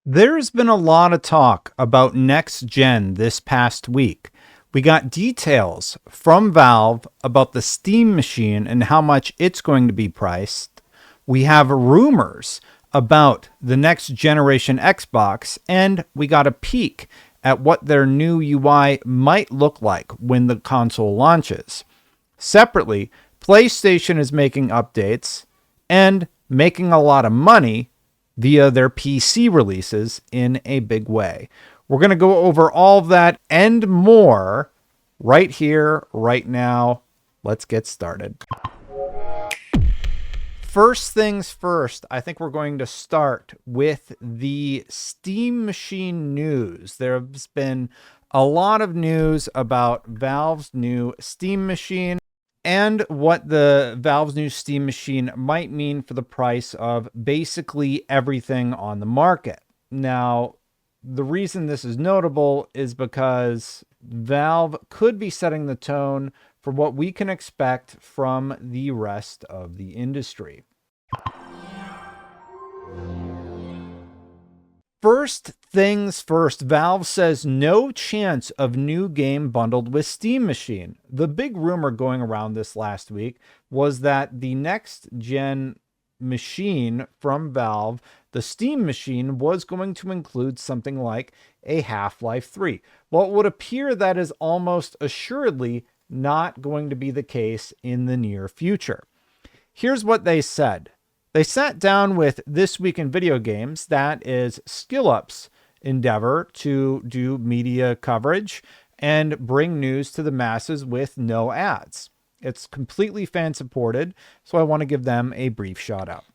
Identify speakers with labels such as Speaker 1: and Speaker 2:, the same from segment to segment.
Speaker 1: There's been a lot of talk about next gen this past week. We got details from Valve about the Steam machine and how much it's going to be priced. We have rumors about the next generation Xbox, and we got a peek at what their new UI might look like when the console launches. Separately, PlayStation is making updates and making a lot of money via their PC releases in a big way. We're going to go over all of that and more right here, right now. Let's get started. First things first, I think we're going to start with the Steam Machine news. There's been a lot of news about Valve's new Steam Machine and what the Valve's new Steam Machine might mean for the price of basically everything on the market. Now, the reason this is notable is because Valve could be setting the tone for what we can expect from the rest of the industry. First things first, Valve says no chance of new game bundled with Steam Machine. The big rumor going around this last week was that the next gen machine from Valve, the Steam Machine, was going to include something like a Half-Life 3. Well, it would appear that is almost assuredly not going to be the case in the near future. Here's what they said. They sat down with This Week in Video Games, that is SkillUp's endeavor to do media coverage and bring news to the masses with no ads. It's completely fan supported, so I want to give them a brief shout out.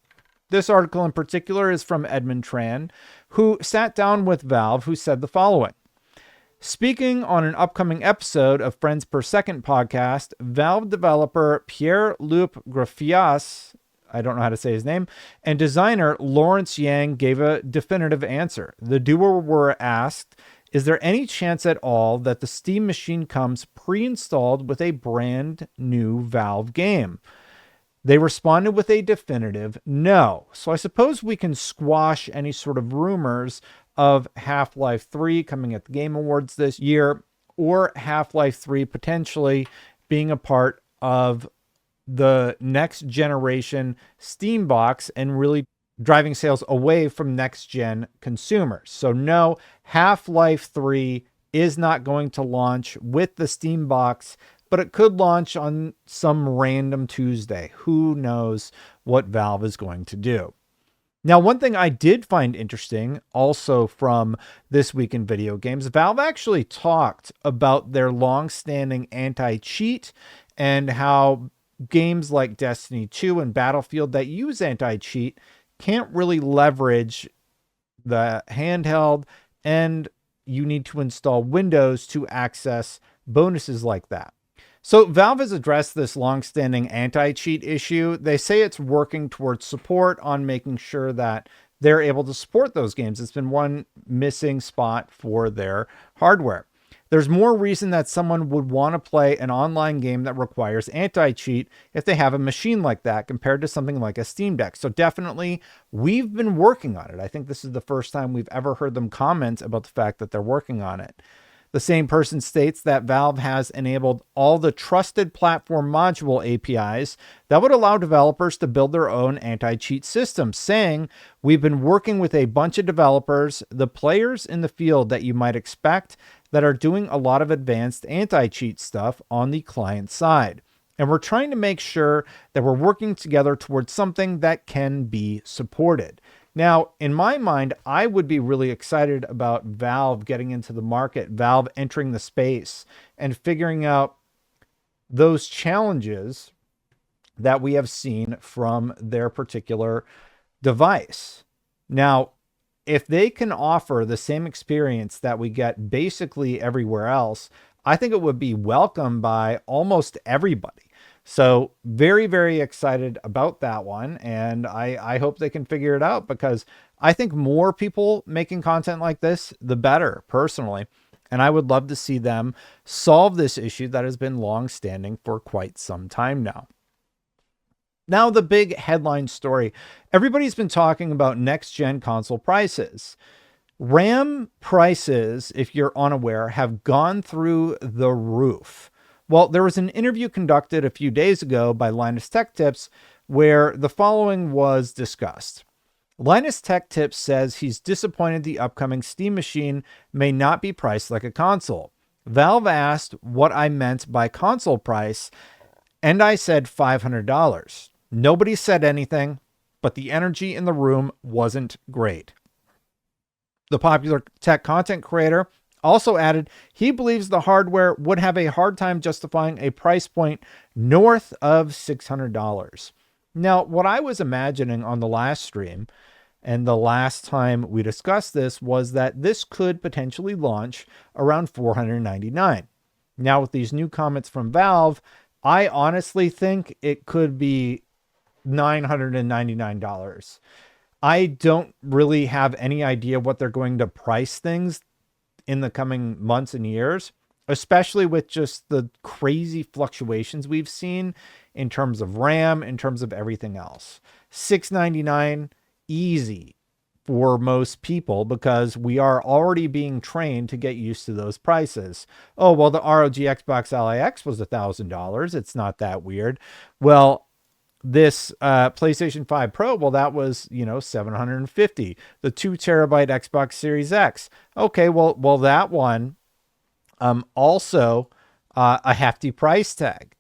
Speaker 1: This article in particular is from Edmund Tran, who sat down with Valve, who said the following. Speaking on an upcoming episode of Friends Per Second podcast, Valve developer Pierre-Luc Graffias, I don't know how to say his name, and designer Lawrence Yang gave a definitive answer. The duo were asked, is there any chance at all that the Steam Machine comes pre-installed with a brand new Valve game? They responded with a definitive no. So I suppose we can squash any sort of rumors of Half-Life 3 coming at the Game Awards this year, or Half-Life 3 potentially being a part of the next generation Steam box and really driving sales away from next gen consumers. So no, Half-Life 3 is not going to launch with the Steam box, but it could launch on some random Tuesday. Who knows what Valve is going to do? Now, one thing I did find interesting also from This Week in Video Games, Valve actually talked about their long-standing anti-cheat and how games like Destiny 2 and Battlefield that use anti-cheat can't really leverage the handheld, and you need to install Windows to access bonuses like that. So Valve has addressed this long-standing anti-cheat issue. They say it's working towards support on making sure that they're able to support those games. It's been one missing spot for their hardware. There's more reason that someone would want to play an online game that requires anti-cheat if they have a machine like that compared to something like a Steam Deck. So definitely, we've been working on it. I think this is the first time we've ever heard them comment about the fact that they're working on it. The same person states that Valve has enabled all the trusted platform module APIs that would allow developers to build their own anti-cheat systems, saying, we've been working with a bunch of developers, the players in the field that you might expect, that are doing a lot of advanced anti-cheat stuff on the client side. And we're trying to make sure that we're working together towards something that can be supported. Now, in my mind, I would be really excited about Valve getting into the market, Valve entering the space and figuring out those challenges that we have seen from their particular device. Now, if they can offer the same experience that we get basically everywhere else, I think it would be welcomed by almost everybody. So very, very excited about that one. And I hope they can figure it out, because I think more people making content like this, the better, personally. And I would love to see them solve this issue that has been long-standing for quite some time now. Now, the big headline story. Everybody's been talking about next-gen console prices. RAM prices, if you're unaware, have gone through the roof. Well, there was an interview conducted a few days ago by Linus Tech Tips where the following was discussed. Linus Tech Tips says he's disappointed the upcoming Steam machine may not be priced like a console. Valve asked what I meant by console price, and I said $500. Nobody said anything, but the energy in the room wasn't great. The popular tech content creator also added he believes the hardware would have a hard time justifying a price point north of $600. Now, what I was imagining on the last stream and the last time we discussed this was that this could potentially launch around $499. Now, with these new comments from Valve, I honestly think it could be $999. I don't really have any idea what they're going to price things in the coming months and years, especially with just the crazy fluctuations we've seen in terms of RAM, in terms of everything else. $699 easy for most people because we are already being trained to get used to those prices. Oh, well, the ROG Xbox Ally X was $1,000. It's not that weird. Well, this PlayStation 5 Pro, well, that was, $750. The 2 terabyte Xbox Series X. Okay, well, that one also a hefty price tag.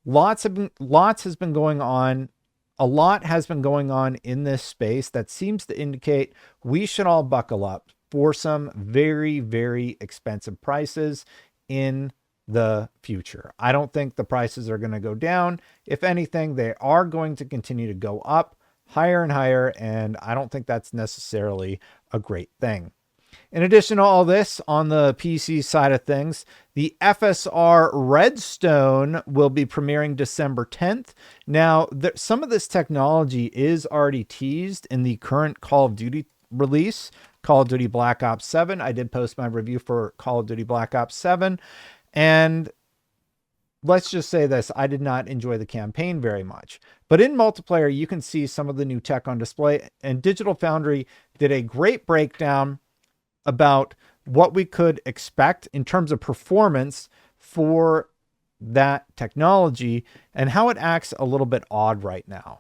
Speaker 1: Lots has been going on. A lot has been going on in this space that seems to indicate we should all buckle up for some very, very expensive prices in the future. I don't think the prices are going to go down. If anything, they are going to continue to go up higher and higher, and I don't think that's necessarily a great thing. In addition to all this, on the PC side of things, the FSR Redstone will be premiering December 10th. Now, some of this technology is already teased in the current Call of Duty release, Call of Duty Black Ops 7. I did post my review for Call of Duty Black Ops 7. And let's just say this, I did not enjoy the campaign very much. But in multiplayer, you can see some of the new tech on display. And Digital Foundry did a great breakdown about what we could expect in terms of performance for that technology and how it acts a little bit odd right now.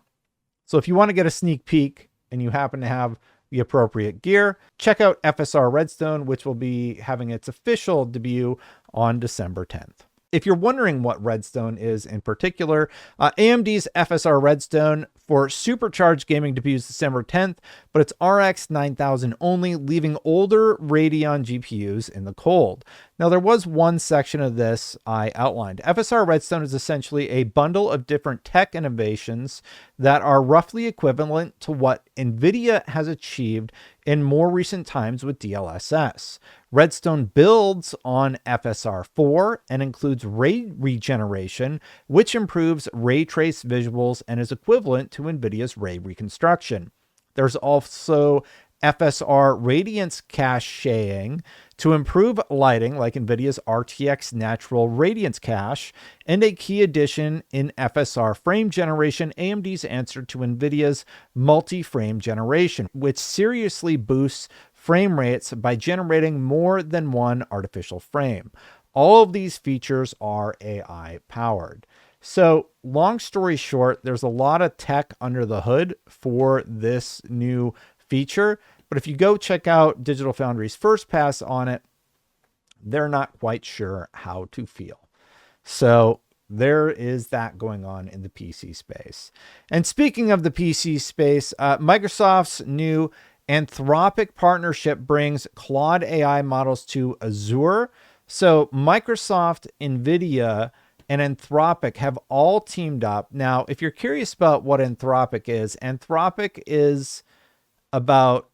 Speaker 1: So if you want to get a sneak peek and you happen to have the appropriate gear, check out FSR Redstone, which will be having its official debut on December 10th. If you're wondering what Redstone is in particular, AMD's FSR Redstone for supercharged gaming debuts December 10th, but it's RX 9000 only, leaving older Radeon GPUs in the cold. Now, there was one section of this I outlined. FSR Redstone is essentially a bundle of different tech innovations that are roughly equivalent to what NVIDIA has achieved in more recent times with DLSS. Redstone builds on FSR 4 and includes ray regeneration, which improves ray trace visuals and is equivalent to NVIDIA's ray reconstruction. There's also FSR Radiance caching to improve lighting like NVIDIA's RTX Natural Radiance Cache, and a key addition in FSR frame generation, AMD's answer to NVIDIA's multi-frame generation, which seriously boosts frame rates by generating more than one artificial frame. All of these features are AI powered. So long story short, there's a lot of tech under the hood for this new feature. But if you go check out Digital Foundry's first pass on it, they're not quite sure how to feel. So there is that going on in the PC space. And speaking of the PC space, Microsoft's new Anthropic partnership brings Claude AI models to Azure. So Microsoft, NVIDIA, and Anthropic have all teamed up. Now, if you're curious about what Anthropic is about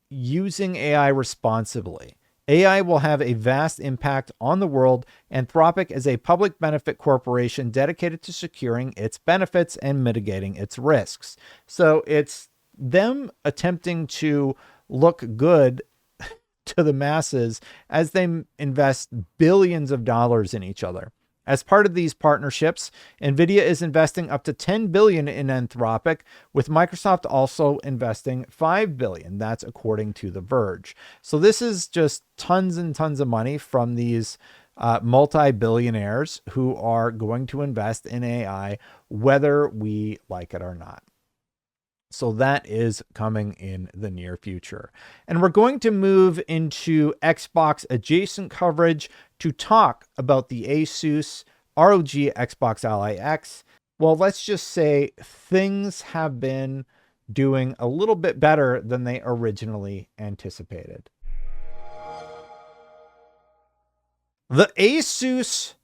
Speaker 1: using AI responsibly. AI will have a vast impact on the world. Anthropic is a public benefit corporation dedicated to securing its benefits and mitigating its risks. So it's them attempting to look good to the masses as they invest billions of dollars in each other. As part of these partnerships, Nvidia is investing up to $10 billion in Anthropic, with Microsoft also investing $5 billion. That's according to The Verge. So this is just tons and tons of money from these multi-billionaires who are going to invest in AI, whether we like it or not. So that is coming in the near future. And we're going to move into Xbox adjacent coverage to talk about the Asus ROG Xbox Ally X. Well, let's just say things have been doing a little bit better than they originally anticipated. The Asus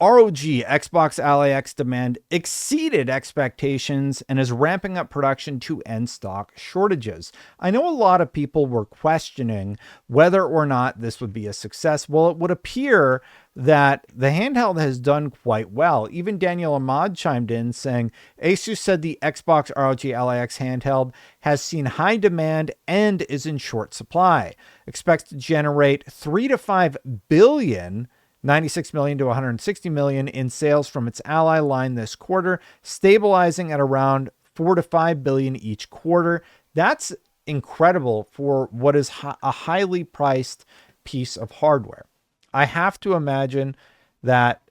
Speaker 1: ROG Xbox Ally X demand exceeded expectations and is ramping up production to end stock shortages. I know a lot of people were questioning whether or not this would be a success. Well, it would appear that the handheld has done quite well. Even Daniel Ahmad chimed in saying, Asus said the Xbox ROG Ally X handheld has seen high demand and is in short supply. Expects to generate 3 to 5 billion 96 million to 160 million in sales from its Ally line this quarter, stabilizing at around 4 to 5 billion each quarter. That's incredible for what is a highly priced piece of hardware. I have to imagine that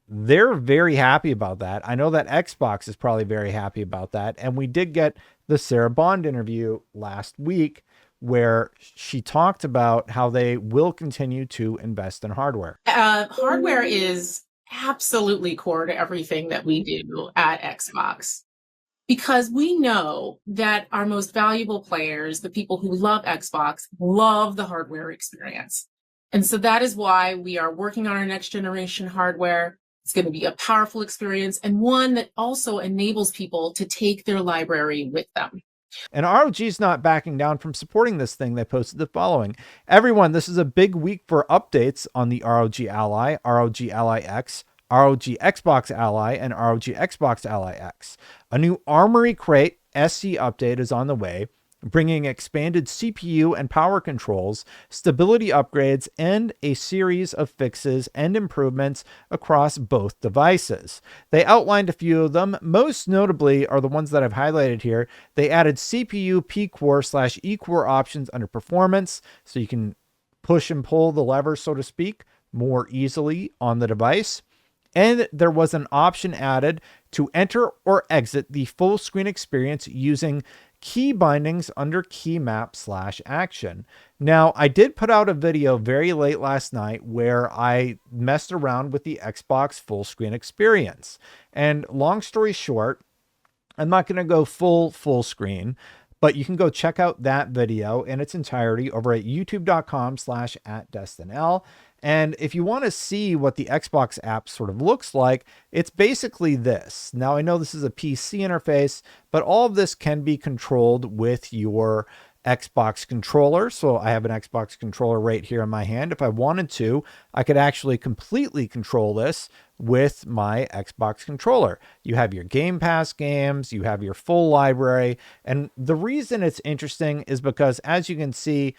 Speaker 1: they're very happy about that. I know that Xbox is probably very happy about that. And we did get the Sarah Bond interview last week, where she talked about how they will continue to invest in hardware.
Speaker 2: Hardware is absolutely core to everything that we do at Xbox, because we know that our most valuable players, the people who love Xbox, love the hardware experience. And so that is why we are working on our next generation hardware. It's going to be a powerful experience, and one that also enables people to take their library with them.
Speaker 1: And ROG's not backing down from supporting this thing. They posted the following. Everyone, this is a big week for updates on the ROG Ally, ROG Ally X, ROG Xbox Ally, and ROG Xbox Ally X. A new Armory Crate SE update is on the way, bringing expanded CPU and power controls, stability upgrades, and a series of fixes and improvements across both devices. They outlined a few of them. Most notably are the ones that I've highlighted here. They added CPU P-Core / E-Core options under performance, so you can push and pull the lever, so to speak, more easily on the device. And there was an option added to enter or exit the full screen experience using key bindings under key map / action. Now, I did put out a video very late last night where I messed around with the Xbox full screen experience. And long story short, I'm not going to go full screen, but you can go check out that video in its entirety over at youtube.com/@DestinL. And if you want to see what the Xbox app sort of looks like, it's basically this. Now, I know this is a PC interface, but all of this can be controlled with your Xbox controller. So I have an Xbox controller right here in my hand. If I wanted to, I could actually completely control this with my Xbox controller. You have your Game Pass games, you have your full library. And the reason it's interesting is because, as you can see,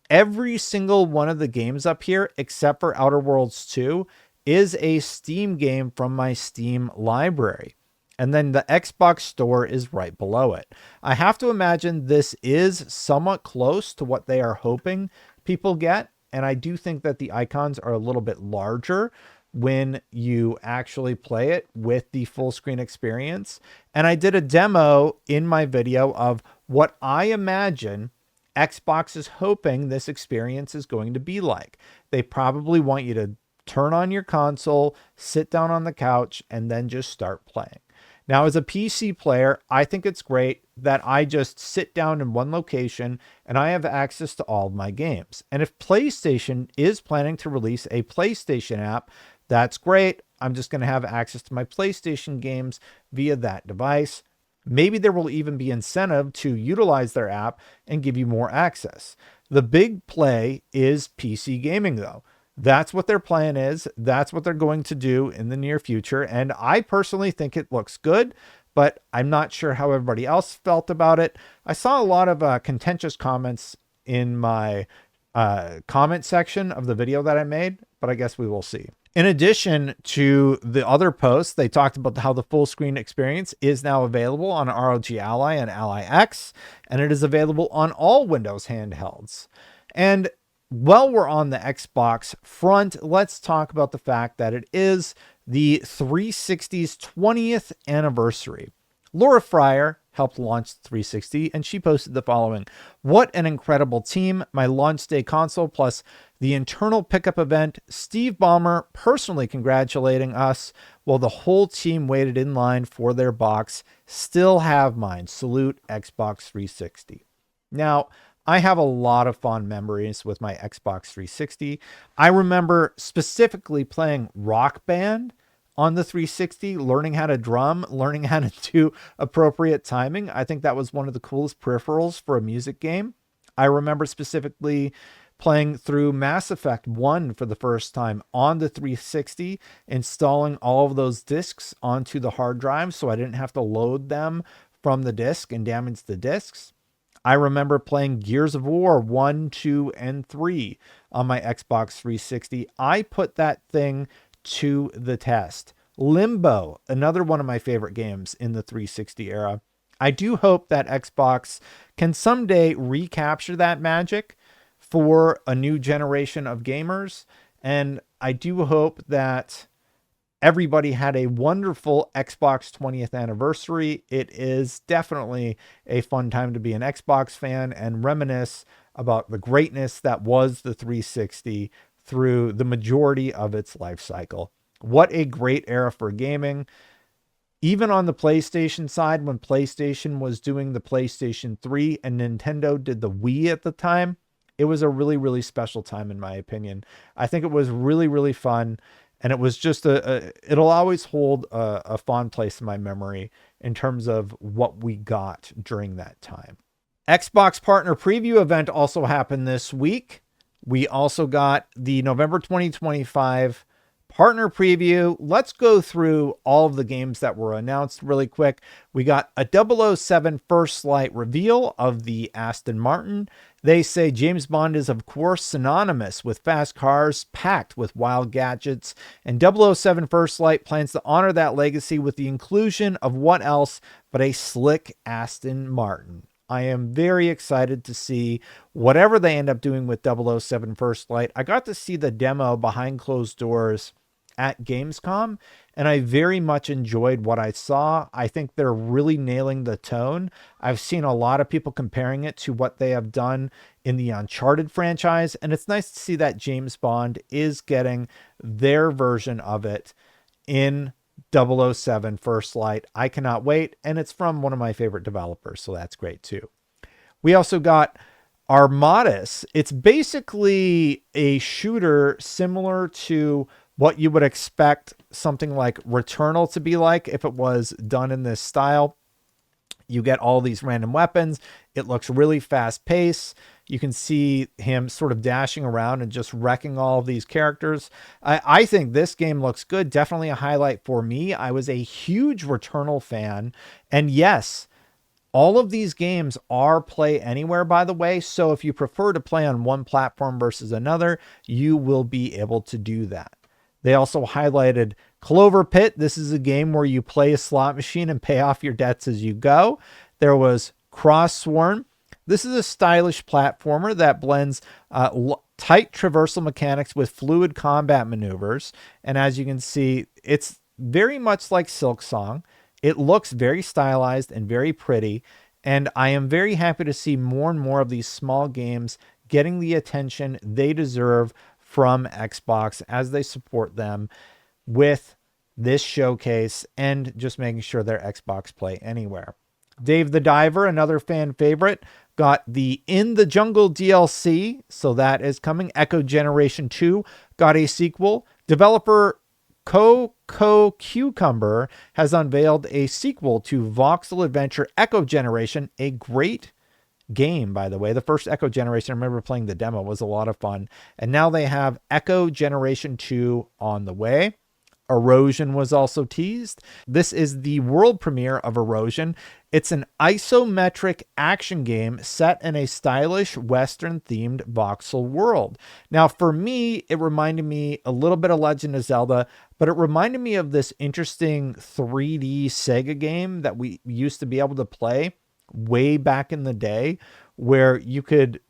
Speaker 1: every single one of the games up here, except for Outer Worlds 2, is a Steam game from my Steam library. And then the Xbox Store is right below it. I have to imagine this is somewhat close to what they are hoping people get. And I do think that the icons are a little bit larger when you actually play it with the full screen experience. And I did a demo in my video of what I imagine Xbox is hoping this experience is going to be like. They probably want you to turn on your console, sit down on the couch, and then just start playing. Now, as a PC player, I think it's great that I just sit down in one location and I have access to all of my games. And if PlayStation is planning to release a PlayStation app, that's great. I'm just going to have access to my PlayStation games via that device. Maybe there will even be incentive to utilize their app and give you more access. The big play is PC gaming, though. That's what their plan is. That's what they're going to do in the near future. And I personally think it looks good, but I'm not sure how everybody else felt about it. I saw a lot of contentious comments in my comment section of the video that I made, but I guess we will see. In addition to the other posts, they talked about how the full screen experience is now available on ROG Ally and Ally X, and it is available on all Windows handhelds. And while we're on the Xbox front, let's talk about the fact that it is the 360's 20th anniversary. Laura Fryer helped launch the 360, and she posted the following: "What an incredible team. My launch day console plus the internal pickup event. Steve Ballmer personally congratulating us while the whole team waited in line for their box. Still have mine. Salute Xbox 360." Now, I have a lot of fond memories with my Xbox 360. I remember specifically playing Rock Band on the 360, learning how to drum, learning how to do appropriate timing. I think that was one of the coolest peripherals for a music game. I remember specifically playing through Mass Effect 1 for the first time on the 360, installing all of those discs onto the hard drive so I didn't have to load them from the disk and damage the discs. I remember playing Gears of War 1, 2, and 3 on my Xbox 360. I put that thing to the test. Limbo, another one of my favorite games in the 360 era. I do hope that Xbox can someday recapture that magic for a new generation of gamers. And I do hope that everybody had a wonderful Xbox 20th anniversary. It is definitely a fun time to be an Xbox fan and reminisce about the greatness that was the 360 through the majority of its life cycle. What a great era for gaming. Even on the PlayStation side, when PlayStation was doing the PlayStation 3 and Nintendo did the Wii at the time, it was a really, really special time in my opinion. I think it was really, really fun. And it was just it'll always hold a fond place in my memory in terms of what we got during that time. Xbox Partner Preview event also happened this week. We also got the November 2025 Partner Preview. Let's go through all of the games that were announced really quick. We got a 007 First Light reveal of the Aston Martin. They say James Bond is, of course, synonymous with fast cars packed with wild gadgets, and 007 First Light plans to honor that legacy with the inclusion of what else but a slick Aston Martin. I am very excited to see whatever they end up doing with 007 First Light. I got to see the demo behind closed doors at Gamescom, and I very much enjoyed what I saw. I think they're really nailing the tone. I've seen a lot of people comparing it to what they have done in the Uncharted franchise, and it's nice to see that James Bond is getting their version of it in 007 First Light. I cannot wait, and it's from one of my favorite developers, so that's great too. We also got Armadas. It's basically a shooter similar to what you would expect something like Returnal to be like if it was done in this style. You get all these random weapons. It looks really fast paced. You can see him sort of dashing around and just wrecking all of these characters. I think this game looks good. Definitely a highlight for me. I was a huge Returnal fan. And yes, all of these games are play anywhere, by the way. So if you prefer to play on one platform versus another, you will be able to do that. They also highlighted Clover Pit. This is a game where you play a slot machine and pay off your debts as you go. There was Cross Sworn. This is a stylish platformer that blends tight traversal mechanics with fluid combat maneuvers. And as you can see, it's very much like Silksong. It looks very stylized and very pretty. And I am very happy to see more and more of these small games getting the attention they deserve from Xbox as they support them with this showcase and just making sure they're Xbox Play Anywhere. Dave the Diver, another fan favorite, got the In the Jungle DLC, so that is coming. Echo Generation 2 got a sequel. Developer Coco Cucumber has unveiled a sequel to Voxel Adventure Echo Generation, a great game, by the way. The first Echo Generation, I remember playing the demo, was a lot of fun. And now they have Echo Generation 2 on the way. Erosion was also teased. This is the world premiere of Erosion. It's an isometric action game set in a stylish Western-themed voxel world. Now, for me, it reminded me a little bit of Legend of Zelda, but it reminded me of this interesting 3D Sega game that we used to be able to play way back in the day, where you could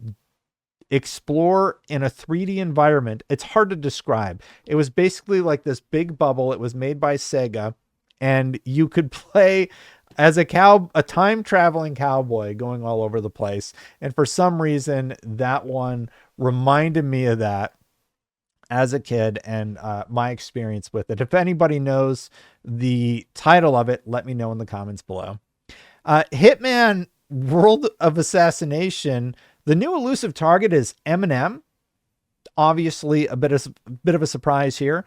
Speaker 1: explore in a 3D environment. It's hard to describe. It was basically like this big bubble. It was made by Sega, and you could play as a time traveling cowboy going all over the place. And for some reason, that one reminded me of that as a kid, and my experience with it. If anybody knows the title of it, let me know in the comments below. Hitman World of Assassination. The new elusive target is Eminem. Obviously, a bit of a surprise here.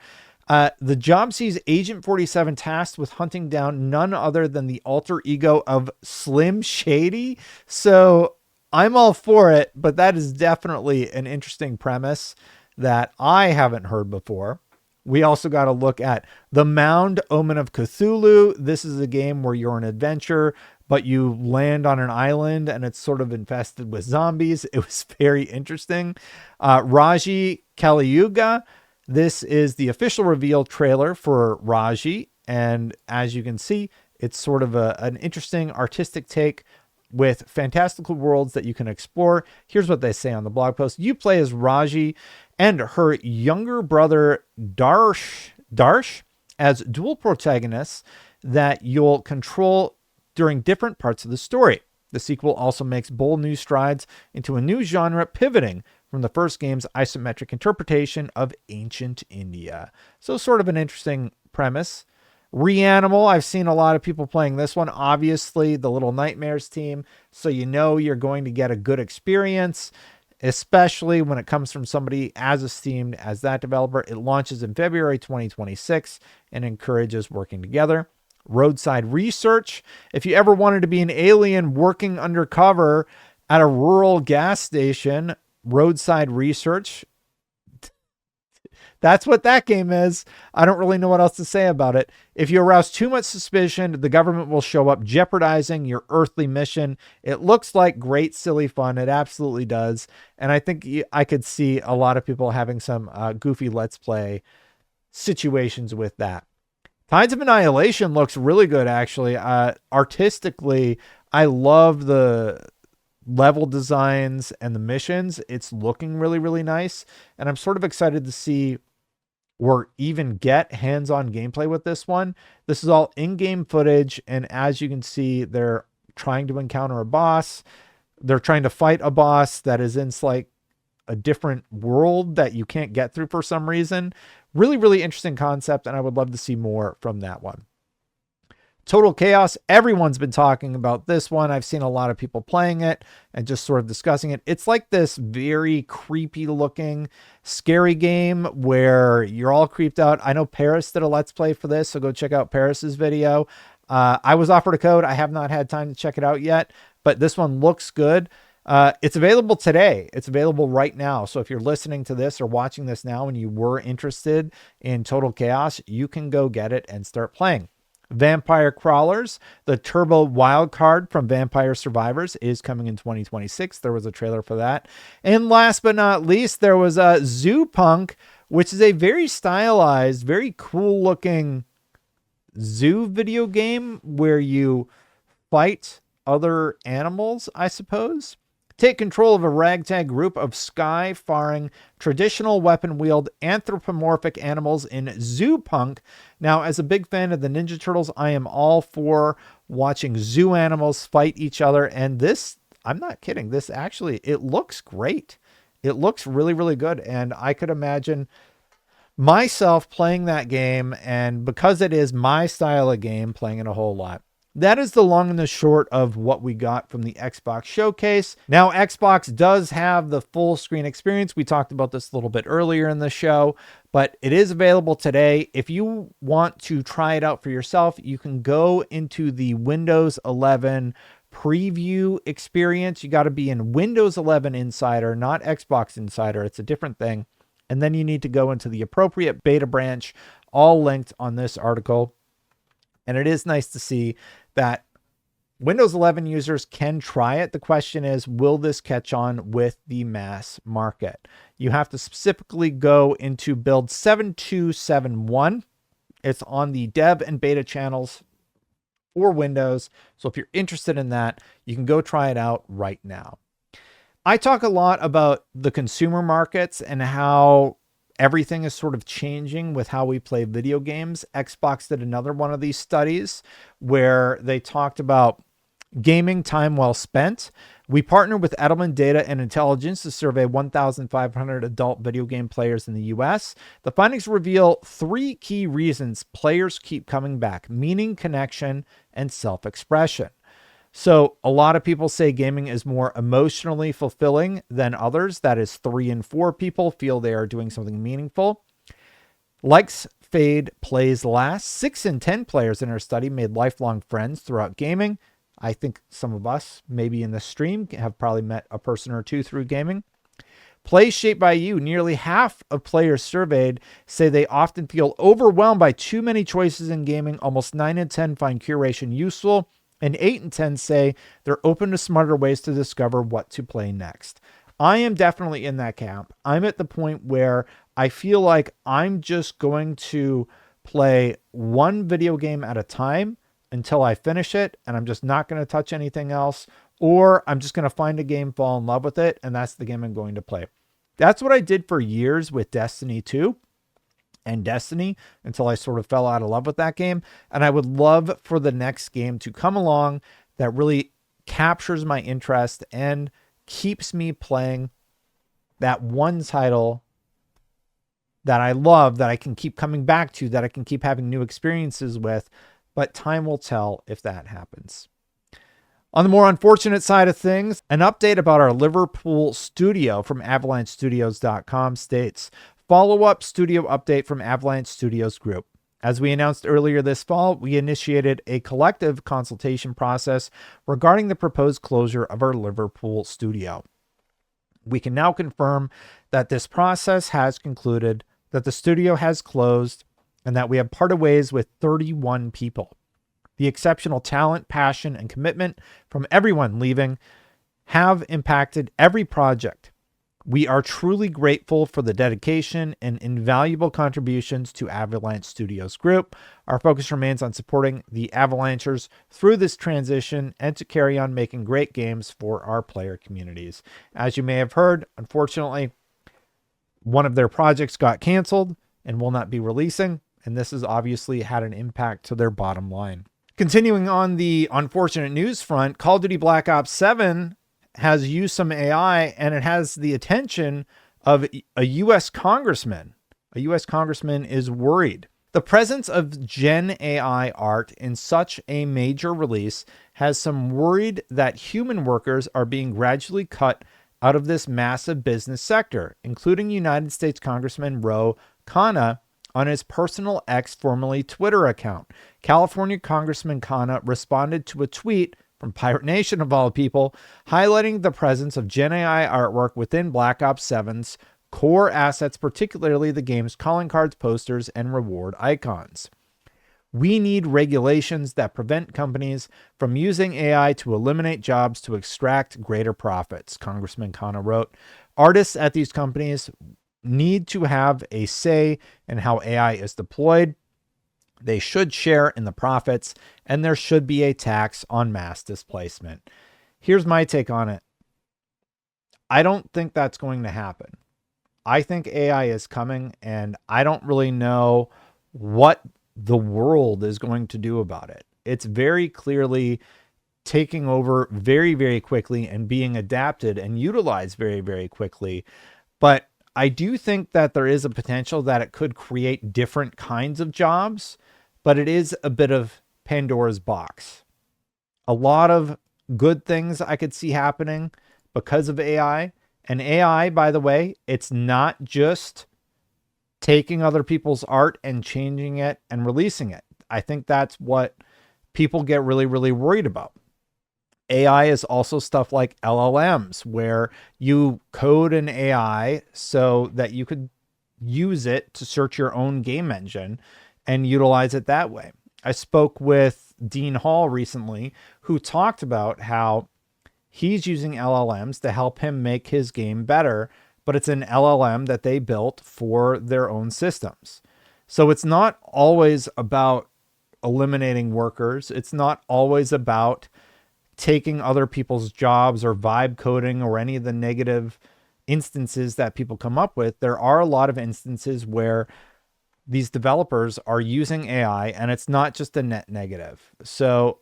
Speaker 1: The job sees Agent 47 tasked with hunting down none other than the alter ego of Slim Shady. So I'm all for it, but that is definitely an interesting premise that I haven't heard before. We also got to look at The Mound, Omen of Cthulhu. This is a game where you're an adventurer, but you land on an island and it's sort of infested with zombies. It was very interesting. Raji Kaliyuga. This is the official reveal trailer for Raji. And as you can see, it's sort of an interesting artistic take with fantastical worlds that you can explore. Here's what they say on the blog post. You play as Raji and her younger brother Darsh as dual protagonists that you'll control during different parts of the story. The sequel also makes bold new strides into a new genre, pivoting from the first game's isometric interpretation of ancient India. So sort of an interesting premise. Reanimal, I've seen a lot of people playing this one. Obviously, the Little Nightmares team, so you know you're going to get a good experience, especially when it comes from somebody as esteemed as that developer. It launches in February 2026 and encourages working together. Roadside Research. If you ever wanted to be an alien working undercover at a rural gas station, Roadside Research, that's what that game is. I don't really know what else to say about it. If you arouse too much suspicion, the government will show up, jeopardizing your earthly mission. It looks like great, silly fun. It absolutely does. And I think I could see a lot of people having some goofy Let's Play situations with that. Tides of Annihilation looks really good, actually. Artistically, I love the level designs and the missions. It's looking really, really nice. And I'm sort of excited to see or even get hands-on gameplay with this one. This is all in-game footage. And as you can see, they're trying to encounter a boss. They're trying to fight a boss that is in like a different world that you can't get through for some reason. Really, really interesting concept, and I would love to see more from that one. Total Chaos. Everyone's been talking about this one. I've seen a lot of people playing it and just sort of discussing it. It's like this very creepy looking, scary game where you're all creeped out. I know Paris did a Let's Play for this, so go check out Paris's video. I was offered a code. I have not had time to check it out yet, but this one looks good. It's available today. It's available right now. So if you're listening to this or watching this now and you were interested in Total Chaos, you can go get it and start playing. Vampire Crawlers, the turbo wild card from Vampire Survivors, is coming in 2026. There was a trailer for that. And last but not least, there was a Zoo Punk, which is a very stylized, very cool looking zoo video game where you fight other animals, I suppose. Take control of a ragtag group of sky-faring, traditional weapon-wield anthropomorphic animals in Zoo Punk. Now, as a big fan of the Ninja Turtles, I am all for watching zoo animals fight each other. And this, I'm not kidding, this actually, it looks great. It looks really, really good. And I could imagine myself playing that game, and because it is my style of game, playing it a whole lot. That is the long and the short of what we got from the Xbox showcase. Now, Xbox does have the full screen experience. We talked about this a little bit earlier in the show, but it is available today. If you want to try it out for yourself, you can go into the Windows 11 preview experience. You got to be in Windows 11 Insider, not Xbox Insider. It's a different thing. And then you need to go into the appropriate beta branch all linked on this article. And it is nice to see that Windows 11 users can try it. The question is, will this catch on with the mass market? You have to specifically go into build 7271. It's on the dev and beta channels for Windows. So if you're interested in that, you can go try it out right now. I talk a lot about the consumer markets and how everything is sort of changing with how we play video games. Xbox did another one of these studies where they talked about gaming time well spent. We partnered with Edelman Data and Intelligence to survey 1,500 adult video game players in the US. The findings reveal 3 key reasons players keep coming back: meaning, connection, and self-expression. So a lot of people say gaming is more emotionally fulfilling than others. That is 3 in 4 people feel they are doing something meaningful. Likes fade, plays last. 6 in 10 players in our study made lifelong friends throughout gaming. I think some of us, maybe in the stream, have probably met a person or two through gaming. Play shaped by you. Nearly half of players surveyed say they often feel overwhelmed by too many choices in gaming. Almost 9 in 10 find curation useful. And 8 in 10 say they're open to smarter ways to discover what to play next. I am definitely in that camp. I'm at the point where I feel like I'm just going to play one video game at a time until I finish it, and I'm just not going to touch anything else, or I'm just going to find a game, fall in love with it, and that's the game I'm going to play. That's what I did for years with Destiny 2 and Destiny until I sort of fell out of love with that game. And I would love for the next game to come along that really captures my interest and keeps me playing that one title that I love, that I can keep coming back to, that I can keep having new experiences with. But time will tell if that happens. On the more unfortunate side of things, an update about our Liverpool studio from AvalancheStudios.com states, follow-up studio update from Avalanche Studios Group. As we announced earlier this fall, we initiated a collective consultation process regarding the proposed closure of our Liverpool studio. We can now confirm that this process has concluded, that the studio has closed, and that we have parted ways with 31 people. The exceptional talent, passion, and commitment from everyone leaving have impacted every project. We are truly grateful for the dedication and invaluable contributions to Avalanche Studios Group. Our focus remains on supporting the Avalanchers through this transition and to carry on making great games for our player communities. As you may have heard, unfortunately, one of their projects got canceled and will not be releasing, and this has obviously had an impact to their bottom line. Continuing on the unfortunate news front, Call of Duty Black Ops 7 has used some AI, and it has the attention of a U.S. congressman. A U.S. congressman is worried. The presence of Gen AI art in such a major release has some worried that human workers are being gradually cut out of this massive business sector, including United States Congressman Ro Khanna on his personal X, formerly Twitter account. California Congressman Khanna responded to a tweet from Pirate Nation of all people, highlighting the presence of Gen AI artwork within Black Ops 7's core assets, particularly the game's calling cards, posters, and reward icons. We need regulations that prevent companies from using AI to eliminate jobs to extract greater profits, Congressman Khanna wrote. Artists at these companies need to have a say in how AI is deployed. They should share in the profits, and there should be a tax on mass displacement. Here's my take on it. I don't think that's going to happen. I think AI is coming, and I don't really know what the world is going to do about it. It's very clearly taking over very, very quickly and being adapted and utilized very, very quickly. But I do think that there is a potential that it could create different kinds of jobs, but it is a bit of Pandora's box. A lot of good things I could see happening because of AI. And AI, by the way, it's not just taking other people's art and changing it and releasing it. I think that's what people get really, really worried about. AI is also stuff like LLMs, where you code an AI so that you could use it to search your own game engine and utilize it that way. I spoke with Dean Hall recently, who talked about how he's using LLMs to help him make his game better, but it's an LLM that they built for their own systems. So it's not always about eliminating workers. It's not always about taking other people's jobs or vibe coding or any of the negative instances that people come up with. There are a lot of instances where these developers are using AI and it's not just a net negative. So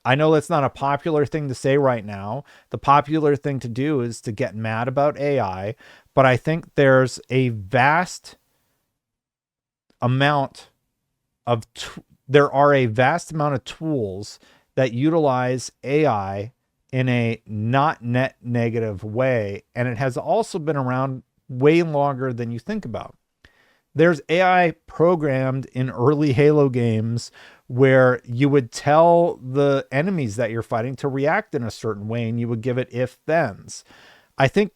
Speaker 1: I know that's not a popular thing to say right now. The popular thing to do is to get mad about AI, but I think there's a vast amount of there are a vast amount of tools that utilize AI in a not net negative way, and it has also been around way longer than you think about. There's AI programmed in early Halo games where you would tell the enemies that you're fighting to react in a certain way, and you would give it if-thens. I think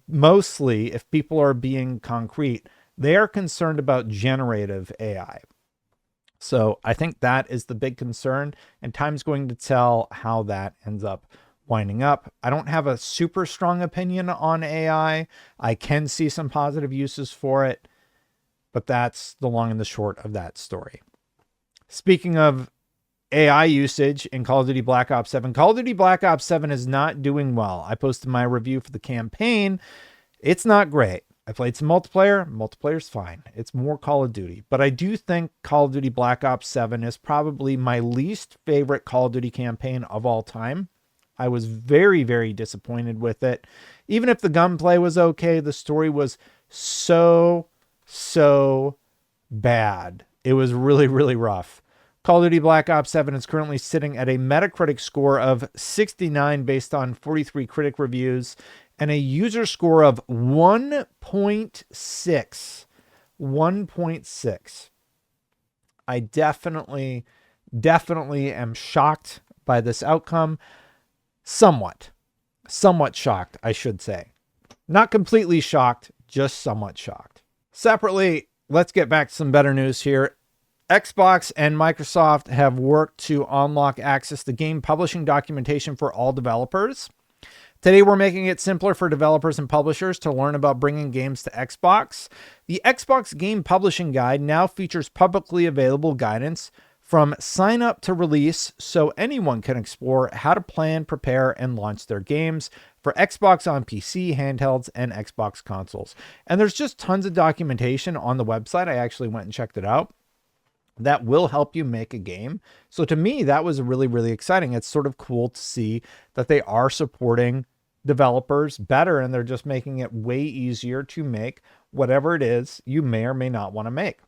Speaker 1: mostly, if people are being concrete, they are concerned about generative AI. So I think that is the big concern, and time's going to tell how that ends up winding up. I don't have a super strong opinion on AI. I can see some positive uses for it, but that's the long and the short of that story. Speaking of AI usage in Call of Duty Black Ops 7, Call of Duty Black Ops 7 is not doing well. I posted my review for the campaign. It's not great. I played some multiplayer. Multiplayer's fine. It's more Call of Duty. But I do think Call of Duty Black Ops 7 is probably my least favorite Call of Duty campaign of all time. I was very, very disappointed with it. Even if the gunplay was okay, the story was so bad. It was really, really rough. Call of Duty Black Ops 7 is currently sitting at a Metacritic score of 69 based on 43 critic reviews and a user score of 1.6. 1.6. I definitely am shocked by this outcome. Somewhat shocked, I should say. Not completely shocked, just somewhat shocked. Separately, let's get back to some better news here. Xbox and Microsoft have worked to unlock access to game publishing documentation for all developers. Today, we're making it simpler for developers and publishers to learn about bringing games to Xbox. The Xbox Game Publishing Guide now features publicly available guidance from sign up to release, so anyone can explore how to plan, prepare, and launch their games for Xbox on PC, handhelds, and Xbox consoles. And there's just tons of documentation on the website. I actually went and checked it out. That will help you make a game. So to me, that was really, really exciting. It's sort of cool to see that they are supporting developers better, and they're just making it way easier to make whatever it is you may or may not want to make.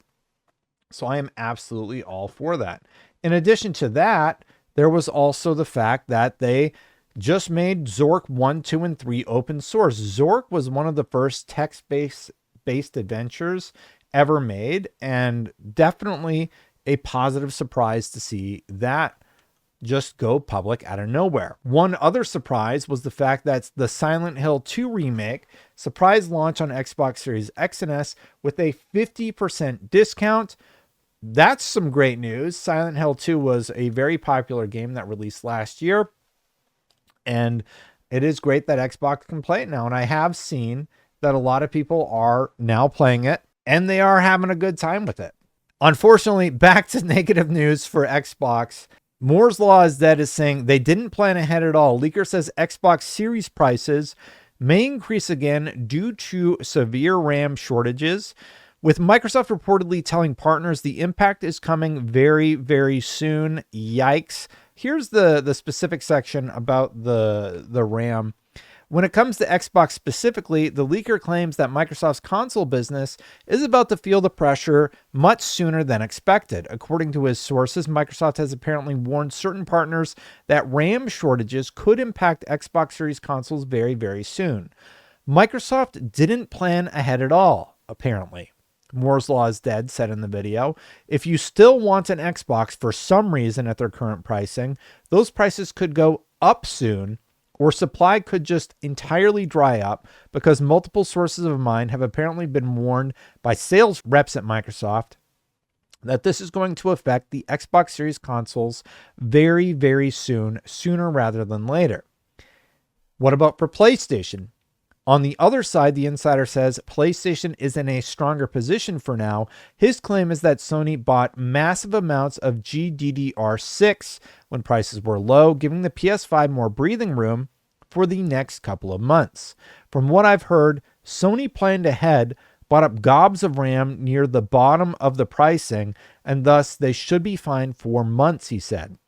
Speaker 1: So I am absolutely all for that. In addition to that, there was also the fact that they just made Zork 1, 2, and 3 open source. Zork was one of the first text-based adventures ever made, and definitely a positive surprise to see that just go public out of nowhere. One other surprise was the fact that the Silent Hill 2 remake surprise launch on Xbox Series X and S with a 50% discount. That's some great news. Silent Hill 2 was a very popular game that released last year, and it is great that Xbox can play it now. And I have seen that a lot of people are now playing it, and they are having a good time with it. Unfortunately, back to negative news for Xbox. Moore's Law is Dead is saying they didn't plan ahead at all. Leaker says Xbox Series prices may increase again due to severe RAM shortages, with Microsoft reportedly telling partners the impact is coming very, very soon. Yikes. Here's the specific section about the RAM. When it comes to Xbox specifically, the leaker claims that Microsoft's console business is about to feel the pressure much sooner than expected. According to his sources, Microsoft has apparently warned certain partners that RAM shortages could impact Xbox Series consoles very, very soon. Microsoft didn't plan ahead at all, apparently. Moore's Law is Dead said in the video. If you still want an Xbox for some reason at their current pricing, those prices could go up soon or supply could just entirely dry up because multiple sources of mine have apparently been warned by sales reps at Microsoft that this is going to affect the Xbox Series consoles very, very soon, sooner rather than later. What about for PlayStation? On the other side, the insider says PlayStation is in a stronger position for now. His claim is that Sony bought massive amounts of GDDR6 when prices were low, giving the PS5 more breathing room for the next couple of months. From what I've heard, Sony planned ahead, bought up gobs of RAM near the bottom of the pricing, and thus they should be fine for months, he said.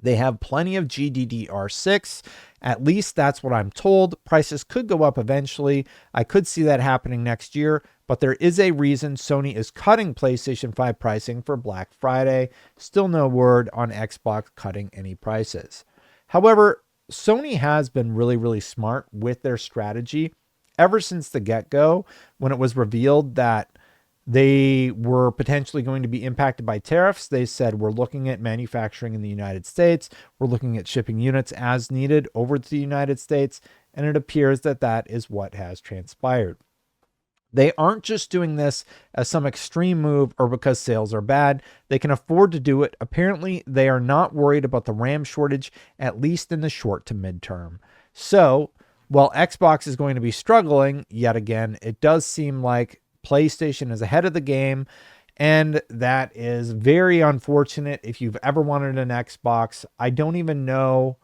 Speaker 1: They have plenty of GDDR6. At least that's what I'm told. Prices could go up eventually. I could see that happening next year, but there is a reason Sony is cutting PlayStation 5 pricing for Black Friday. Still no word on Xbox cutting any prices. However, Sony has been really, really smart with their strategy ever since the get-go when it was revealed that they were potentially going to be impacted by tariffs. They said, we're looking at manufacturing in the United States. We're looking at shipping units as needed over to the United States. And it appears that that is what has transpired. They aren't just doing this as some extreme move or because sales are bad. They can afford to do it. Apparently, they are not worried about the RAM shortage, at least in the short to midterm. So, while Xbox is going to be struggling, yet again, it does seem like PlayStation is ahead of the game, and that is very unfortunate. If you've ever wanted an Xbox, I don't even know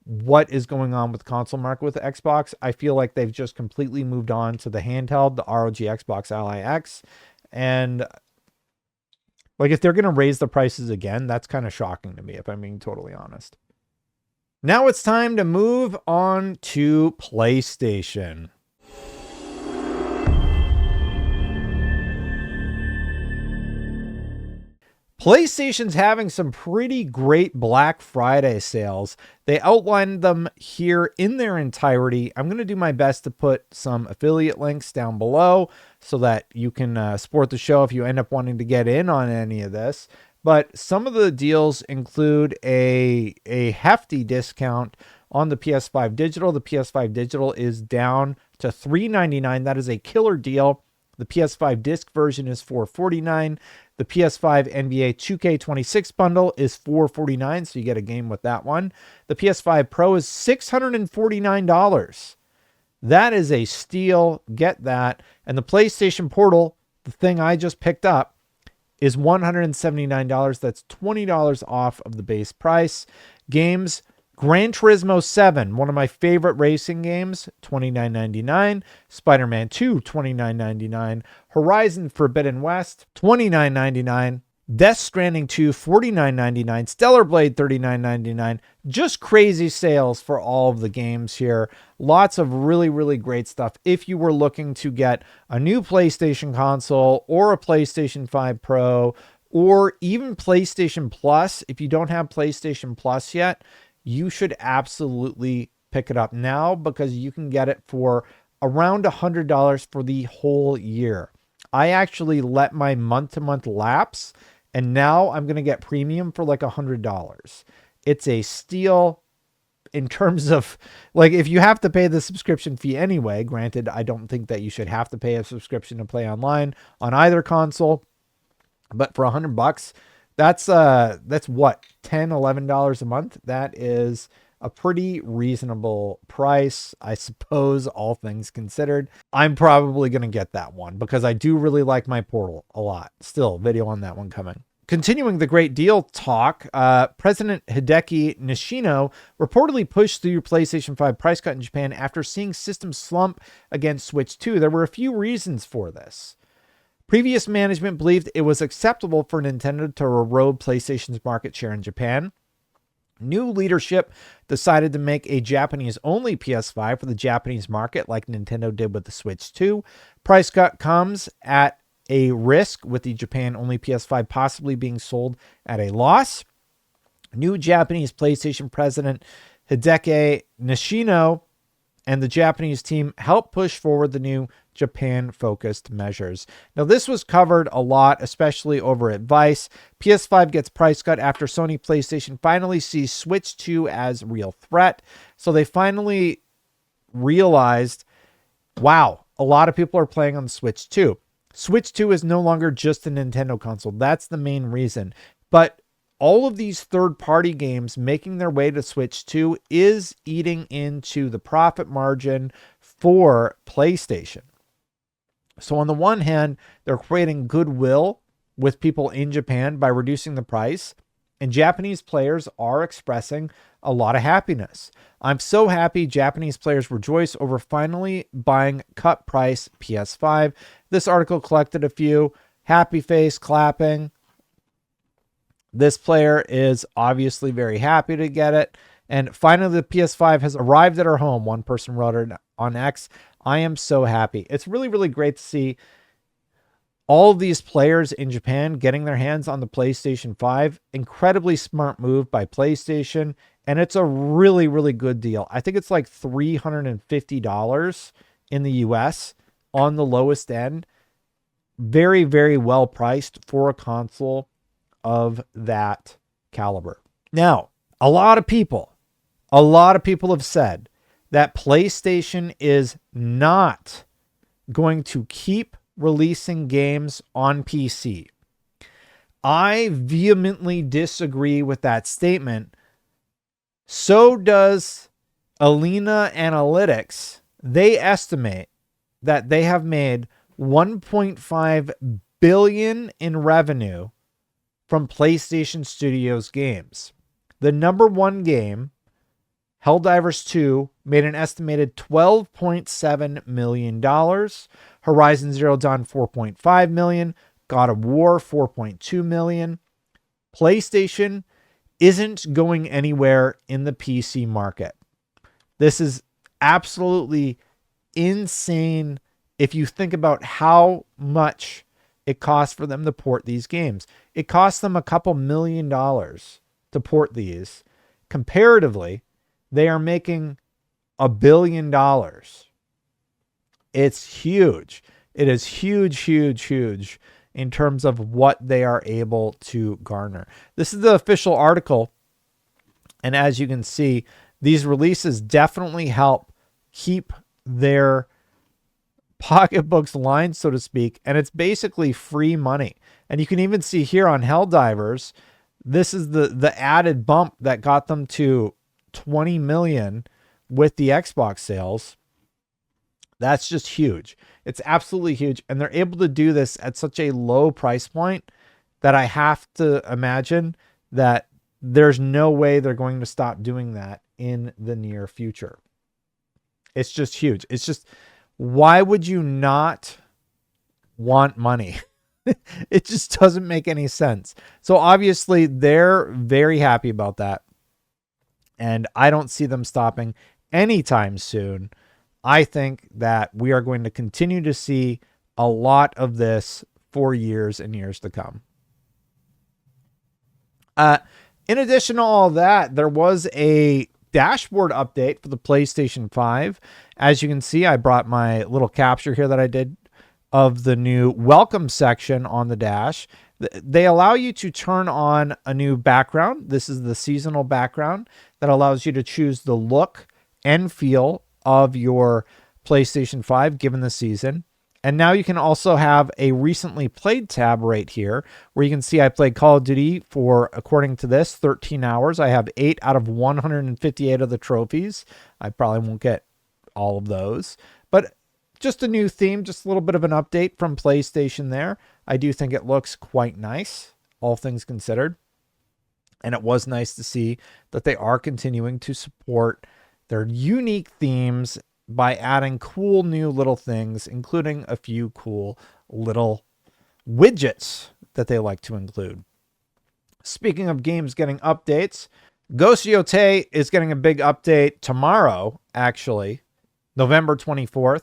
Speaker 1: what is going on with the console market with the Xbox. I feel like they've just completely moved on to the handheld, the ROG Xbox Ally X, and like if they're going to raise the prices again, that's kind of shocking to me, if I'm being totally honest. Now it's time to move on to PlayStation. PlayStation's having some pretty great Black Friday sales. They outlined them here in their entirety. I'm going to do my best to put some affiliate links down below so that you can support the show if you end up wanting to get in on any of this. But some of the deals include a hefty discount on the PS5 Digital. The PS5 Digital is down to $399. That is a killer deal. The PS5 disc version is $449. The PS5 NBA 2K26 bundle is $449, so you get a game with that one. The PS5 Pro is $649. That is a steal. Get that. And the PlayStation Portal, the thing I just picked up, is $179. That's $20 off of the base price. Games, Gran Turismo 7, one of my favorite racing games, $29.99. Spider-Man 2, $29.99. Horizon Forbidden West, $29.99. Death Stranding 2, $49.99. Stellar Blade, $39.99. Just crazy sales for all of the games here. Lots of really, really great stuff. If you were looking to get a new PlayStation console or a PlayStation 5 Pro or even PlayStation Plus, if you don't have PlayStation Plus yet, you should absolutely pick it up now because you can get it for around $100 for the whole year. I actually let my month-to-month lapse, and now I'm going to get premium for like $100. It's a steal in terms of, like, if you have to pay the subscription fee anyway. Granted, I don't think that you should have to pay a subscription to play online on either console, but for $100, that's what, $10, $11 a month. That is a pretty reasonable price, I suppose, all things considered. I'm probably going to get that one because I do really like my Portal a lot. Still, video on that one coming. Continuing the great deal talk, President Hideki Nishino reportedly pushed through PlayStation 5 price cut in Japan after seeing systems slump against Switch 2. There were a few reasons for this. Previous management believed it was acceptable for Nintendo to erode PlayStation's market share in Japan. New leadership decided to make a Japanese-only PS5 for the Japanese market like Nintendo did with the Switch 2. Price cut comes at a risk with the Japan-only PS5 possibly being sold at a loss. New Japanese PlayStation president Hideki Nishino and the Japanese team helped push forward the new Japan-focused measures. Now, this was covered a lot, especially over at Vice. PS5 gets price cut after Sony PlayStation finally sees Switch 2 as real threat. So they finally realized, wow, a lot of people are playing on the Switch 2. Switch 2 is no longer just a Nintendo console. That's the main reason. But all of these third-party games making their way to Switch 2 is eating into the profit margin for PlayStation. So on the one hand, they're creating goodwill with people in Japan by reducing the price, and Japanese players are expressing a lot of happiness. I'm so happy Japanese players rejoice over finally buying cut price PS5. This article collected a few. Happy face clapping. This player is obviously very happy to get it. And finally, the PS5 has arrived at our home. One person wrote it on X. I am so happy. It's really, really great to see all of these players in Japan getting their hands on the PlayStation 5. Incredibly smart move by PlayStation. And it's a really, really good deal. I think it's like $350 in the US on the lowest end. Very, very well priced for a console of that caliber. Now, a lot of people have said that PlayStation is not going to keep releasing games on PC. I vehemently disagree with that statement. So does Alina Analytics. They estimate that they have made $1.5 billion in revenue from PlayStation Studios games. The number one game, Helldivers 2, made an estimated $12.7 million. Horizon Zero Dawn, $4.5 million. God of War, $4.2 million. PlayStation isn't going anywhere in the PC market. This is absolutely insane if you think about how much it costs for them to port these games. It costs them a couple $1 million to port these. Comparatively, they are making $1 billion. It's huge. It is huge, huge, huge in terms of what they are able to garner. This is the official article. And as you can see, these releases definitely help keep their pocketbooks lined, so to speak. And it's basically free money. And you can even see here on Helldivers, this is the added bump that got them to 20 million with the Xbox sales. That's just huge. It's absolutely huge. And they're able to do this at such a low price point that I have to imagine that there's no way they're going to stop doing that in the near future. It's just huge. It's just, why would you not want money? It just doesn't make any sense. So obviously they're very happy about that. And I don't see them stopping anytime soon. I think that we are going to continue to see a lot of this for years and years to come. In addition to all that, there was a dashboard update for the PlayStation 5. As you can see, I brought my little capture here that I did of the new welcome section on the dash. They allow you to turn on a new background. This is the seasonal background that allows you to choose the look and feel of your PlayStation 5 given the season. And now you can also have a recently played tab right here where you can see I played Call of Duty for, according to this, 13 hours. I have 8 out of 158 of the trophies. I probably won't get all of those. But just a new theme, just a little bit of an update from PlayStation there. I do think it looks quite nice, all things considered. And it was nice to see that they are continuing to support their unique themes by adding cool new little things, including a few cool little widgets that they like to include. Speaking of games getting updates, Ghost Yotei is getting a big update tomorrow, actually, November 24th.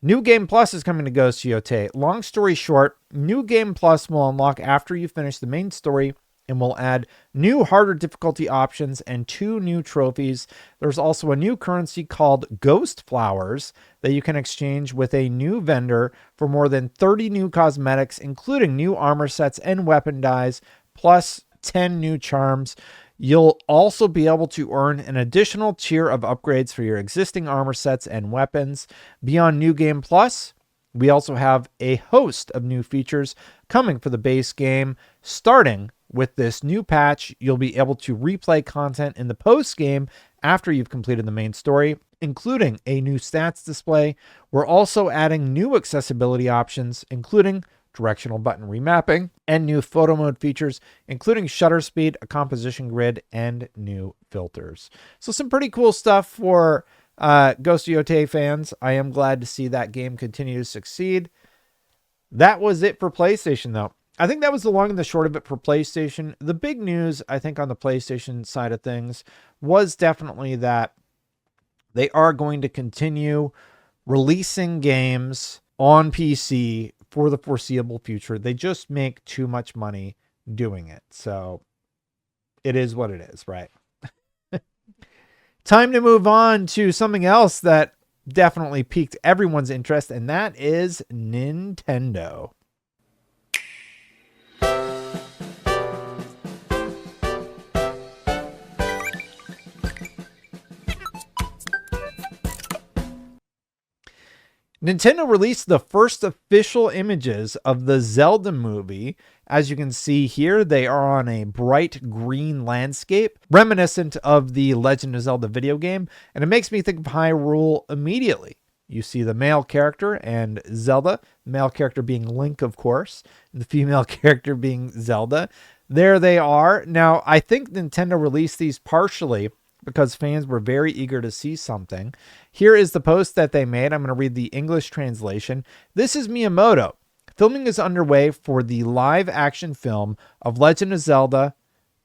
Speaker 1: New Game Plus is coming to Ghost Yotei. Long story short, New Game Plus will unlock after you finish the main story and will add new harder difficulty options and 2 new trophies. There's also a new currency called Ghost Flowers that you can exchange with a new vendor for more than 30 new cosmetics, including new armor sets and weapon dyes, plus 10 new charms. You'll also be able to earn an additional tier of upgrades for your existing armor sets and weapons. Beyond New Game Plus, we also have a host of new features coming for the base game. Starting with this new patch, you'll be able to replay content in the post game after you've completed the main story, including a new stats display. We're also adding new accessibility options, including directional button remapping and new photo mode features, including shutter speed, a composition grid, and new filters. So some pretty cool stuff for Ghost of Yotei fans. I am glad to see that game continue to succeed. That was it for PlayStation, though. I think that was the long and the short of it for PlayStation. The big news, I think, on the PlayStation side of things was definitely that they are going to continue releasing games on PC for the foreseeable future. They just make too much money doing it. So it is what it is, right? Time to move on to something else that definitely piqued everyone's interest, and that is Nintendo. Nintendo released the first official images of the Zelda movie. As you can see here, they are on a bright green landscape, reminiscent of the Legend of Zelda video game, and it makes me think of Hyrule immediately. You see the male character and Zelda, the male character being Link, of course, and the female character being Zelda. There they are. Now, I think Nintendo released these partially because fans were very eager to see something. Here is the post that they made. I'm going to read the English translation. This is Miyamoto. Filming is underway for the live-action film of Legend of Zelda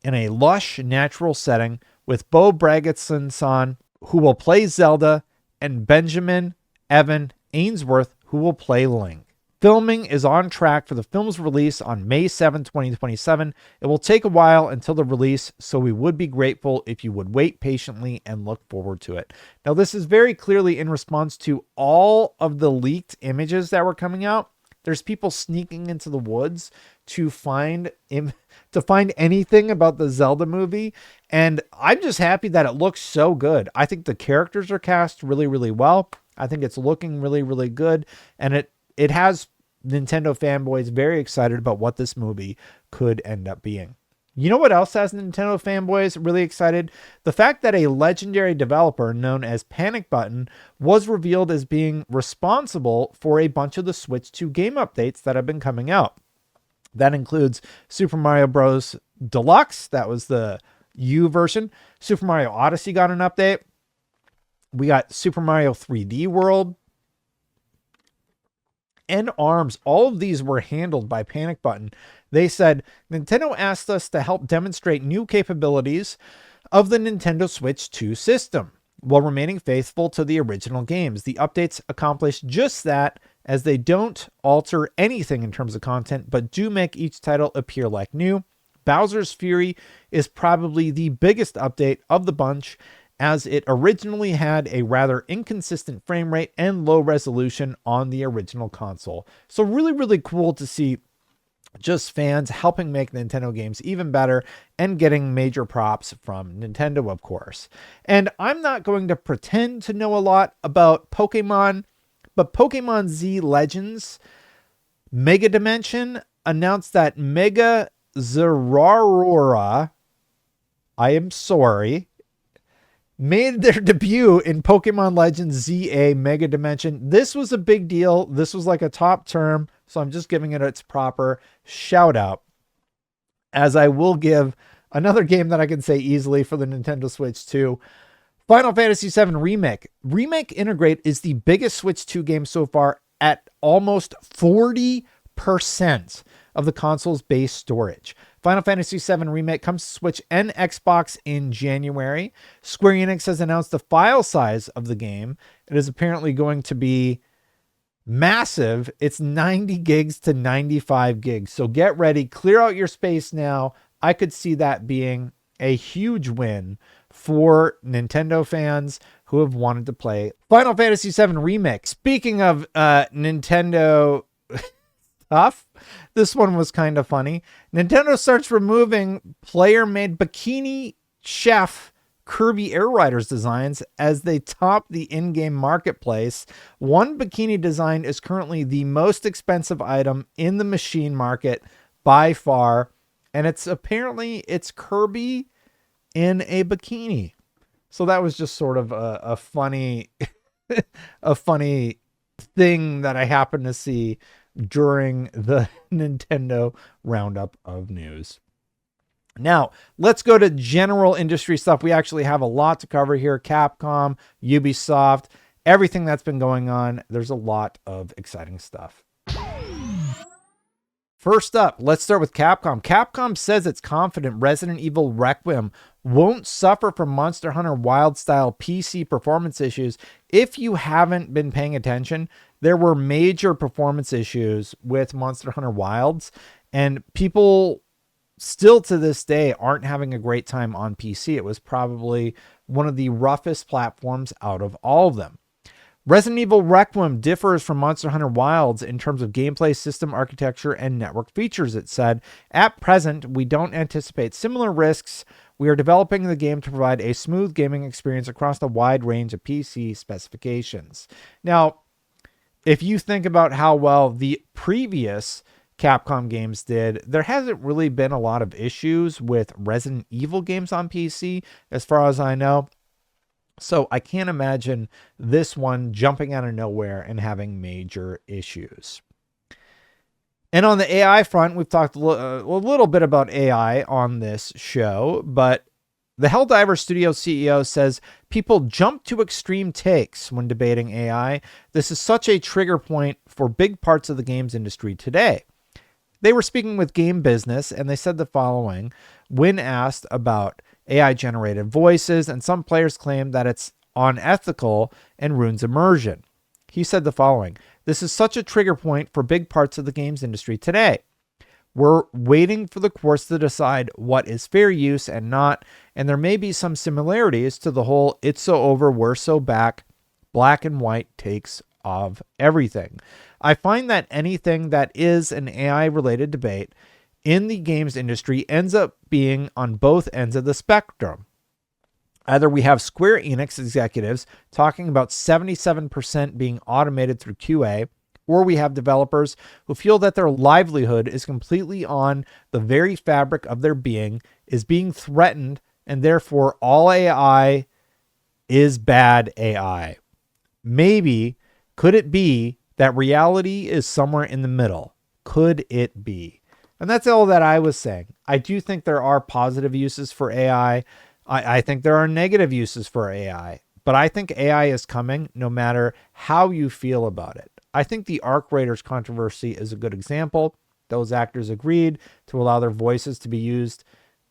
Speaker 1: in a lush, natural setting with Bo Bragdon-san, who will play Zelda, and Benjamin Evan Ainsworth, who will play Link. Filming is on track for the film's release on May 7, 2027. It will take a while until the release, so we would be grateful if you would wait patiently and look forward to it. Now, this is very clearly in response to all of the leaked images that were coming out. There's people sneaking into the woods to find anything about the Zelda movie, and I'm just happy that it looks so good. I think the characters are cast really, really well. I think it's looking really, really good, and it has Nintendo fanboys very excited about what this movie could end up being. You know what else has Nintendo fanboys really excited? The fact that a legendary developer known as Panic Button was revealed as being responsible for a bunch of the Switch 2 game updates that have been coming out. That includes Super Mario Bros. Deluxe. That was the U version. Super Mario Odyssey got an update. We got Super Mario 3D World and ARMS. All of these were handled by Panic Button. They said, Nintendo asked us to help demonstrate new capabilities of the Nintendo Switch 2 system while remaining faithful to the original games. The updates accomplish just that, as they don't alter anything in terms of content, but do make each title appear like new. Bowser's Fury is probably the biggest update of the bunch, as it originally had a rather inconsistent frame rate and low resolution on the original console. So really, really cool to see just fans helping make Nintendo games even better and getting major props from Nintendo, of course. And I'm not going to pretend to know a lot about Pokemon, but Pokemon Z Legends Mega Dimension announced that Mega Zeraora, I am sorry, made their debut in Pokemon Legends ZA Mega Dimension. This was a big deal. This was like a top term, so I'm just giving it its proper shout out, as I will give another game that I can say easily for the Nintendo Switch 2. Final Fantasy VII Remake. Remake Integrate is the biggest Switch 2 game so far at almost 40% of the console's base storage. Final Fantasy VII Remake comes to Switch and Xbox in January. Square Enix has announced the file size of the game. It is apparently going to be massive. It's 90 gigs to 95 gigs. So get ready. Clear out your space now. I could see that being a huge win for Nintendo fans who have wanted to play Final Fantasy VII Remake. Speaking of Nintendo stuff, this one was kind of funny. Nintendo starts removing player-made bikini chef Kirby Air Riders designs as they top the in-game marketplace. One bikini design is currently the most expensive item in the machine market by far, and it's Kirby in a bikini. So that was just sort of a funny a funny thing that I happened to see during the Nintendo roundup of news. Now, let's go to general industry stuff. We actually have a lot to cover here. Capcom, Ubisoft, everything that's been going on. There's a lot of exciting stuff. First up, let's start with Capcom. Capcom says it's confident Resident Evil Requiem won't suffer from Monster Hunter Wild style PC performance issues. If you haven't been paying attention, there were major performance issues with Monster Hunter Wilds, and people still to this day aren't having a great time on PC. It was probably one of the roughest platforms out of all of them. Resident Evil Requiem differs from Monster Hunter Wilds in terms of gameplay, system architecture, and network features, it said. At present, we don't anticipate similar risks. We are developing the game to provide a smooth gaming experience across a wide range of PC specifications. Now, if you think about how well the previous Capcom games did, there hasn't really been a lot of issues with Resident Evil games on PC, as far as I know. So I can't imagine this one jumping out of nowhere and having major issues. And on the AI front, we've talked a little bit about AI on this show, but the Helldiver Studio CEO says people jump to extreme takes when debating AI. This is such a trigger point for big parts of the games industry today. They were speaking with Game Business, and they said the following when asked about AI-generated voices, and some players claim that it's unethical and ruins immersion. He said the following: "This is such a trigger point for big parts of the games industry today. We're waiting for the courts to decide what is fair use and not, and there may be some similarities to the whole 'it's so over, we're so back' black and white takes of everything. I find that anything that is an AI-related debate in the games industry ends up being on both ends of the spectrum. Either we have Square Enix executives talking about 77% being automated through QA, or we have developers who feel that their livelihood is completely on the very fabric of their being, is being threatened, and therefore all AI is bad AI. Maybe, could it be that reality is somewhere in the middle? Could it be?" And that's all that I was saying. I do think there are positive uses for AI. I think there are negative uses for AI. But I think AI is coming no matter how you feel about it. I think the Arc Raiders controversy is a good example. Those actors agreed to allow their voices to be used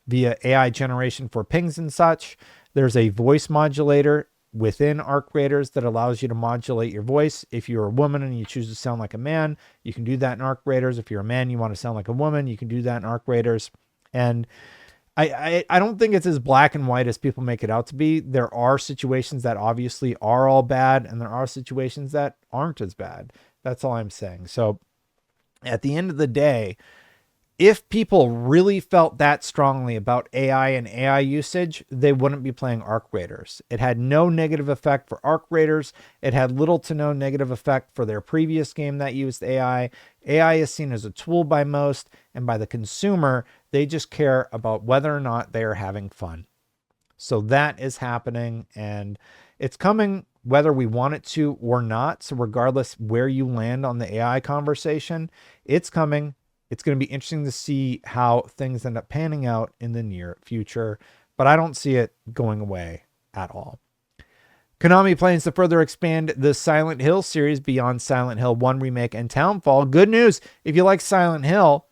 Speaker 1: via AI generation for pings and such. There's a voice modulator within Arc Raiders that allows you to modulate your voice. If you're a woman and you choose to sound like a man, you can do that in Arc Raiders. If you're a man, you want to sound like a woman, you can do that in Arc Raiders. And I don't think it's as black and white as people make it out to be. There are situations that obviously are all bad, and there are situations that aren't as bad. That's all I'm saying. So at the end of the day, if people really felt that strongly about AI and AI usage, they wouldn't be playing Arc Raiders. It had no negative effect for Arc Raiders. It had little to no negative effect for their previous game that used AI. AI is seen as a tool by most, and by the consumer, they just care about whether or not they are having fun. So that is happening, and it's coming whether we want it to or not. So regardless where you land on the AI conversation, it's coming. It's going to be interesting to see how things end up panning out in the near future, but I don't see it going away at all. Konami plans to further expand the Silent Hill series beyond Silent Hill 1 Remake and Townfall. Good news, if you like Silent Hill,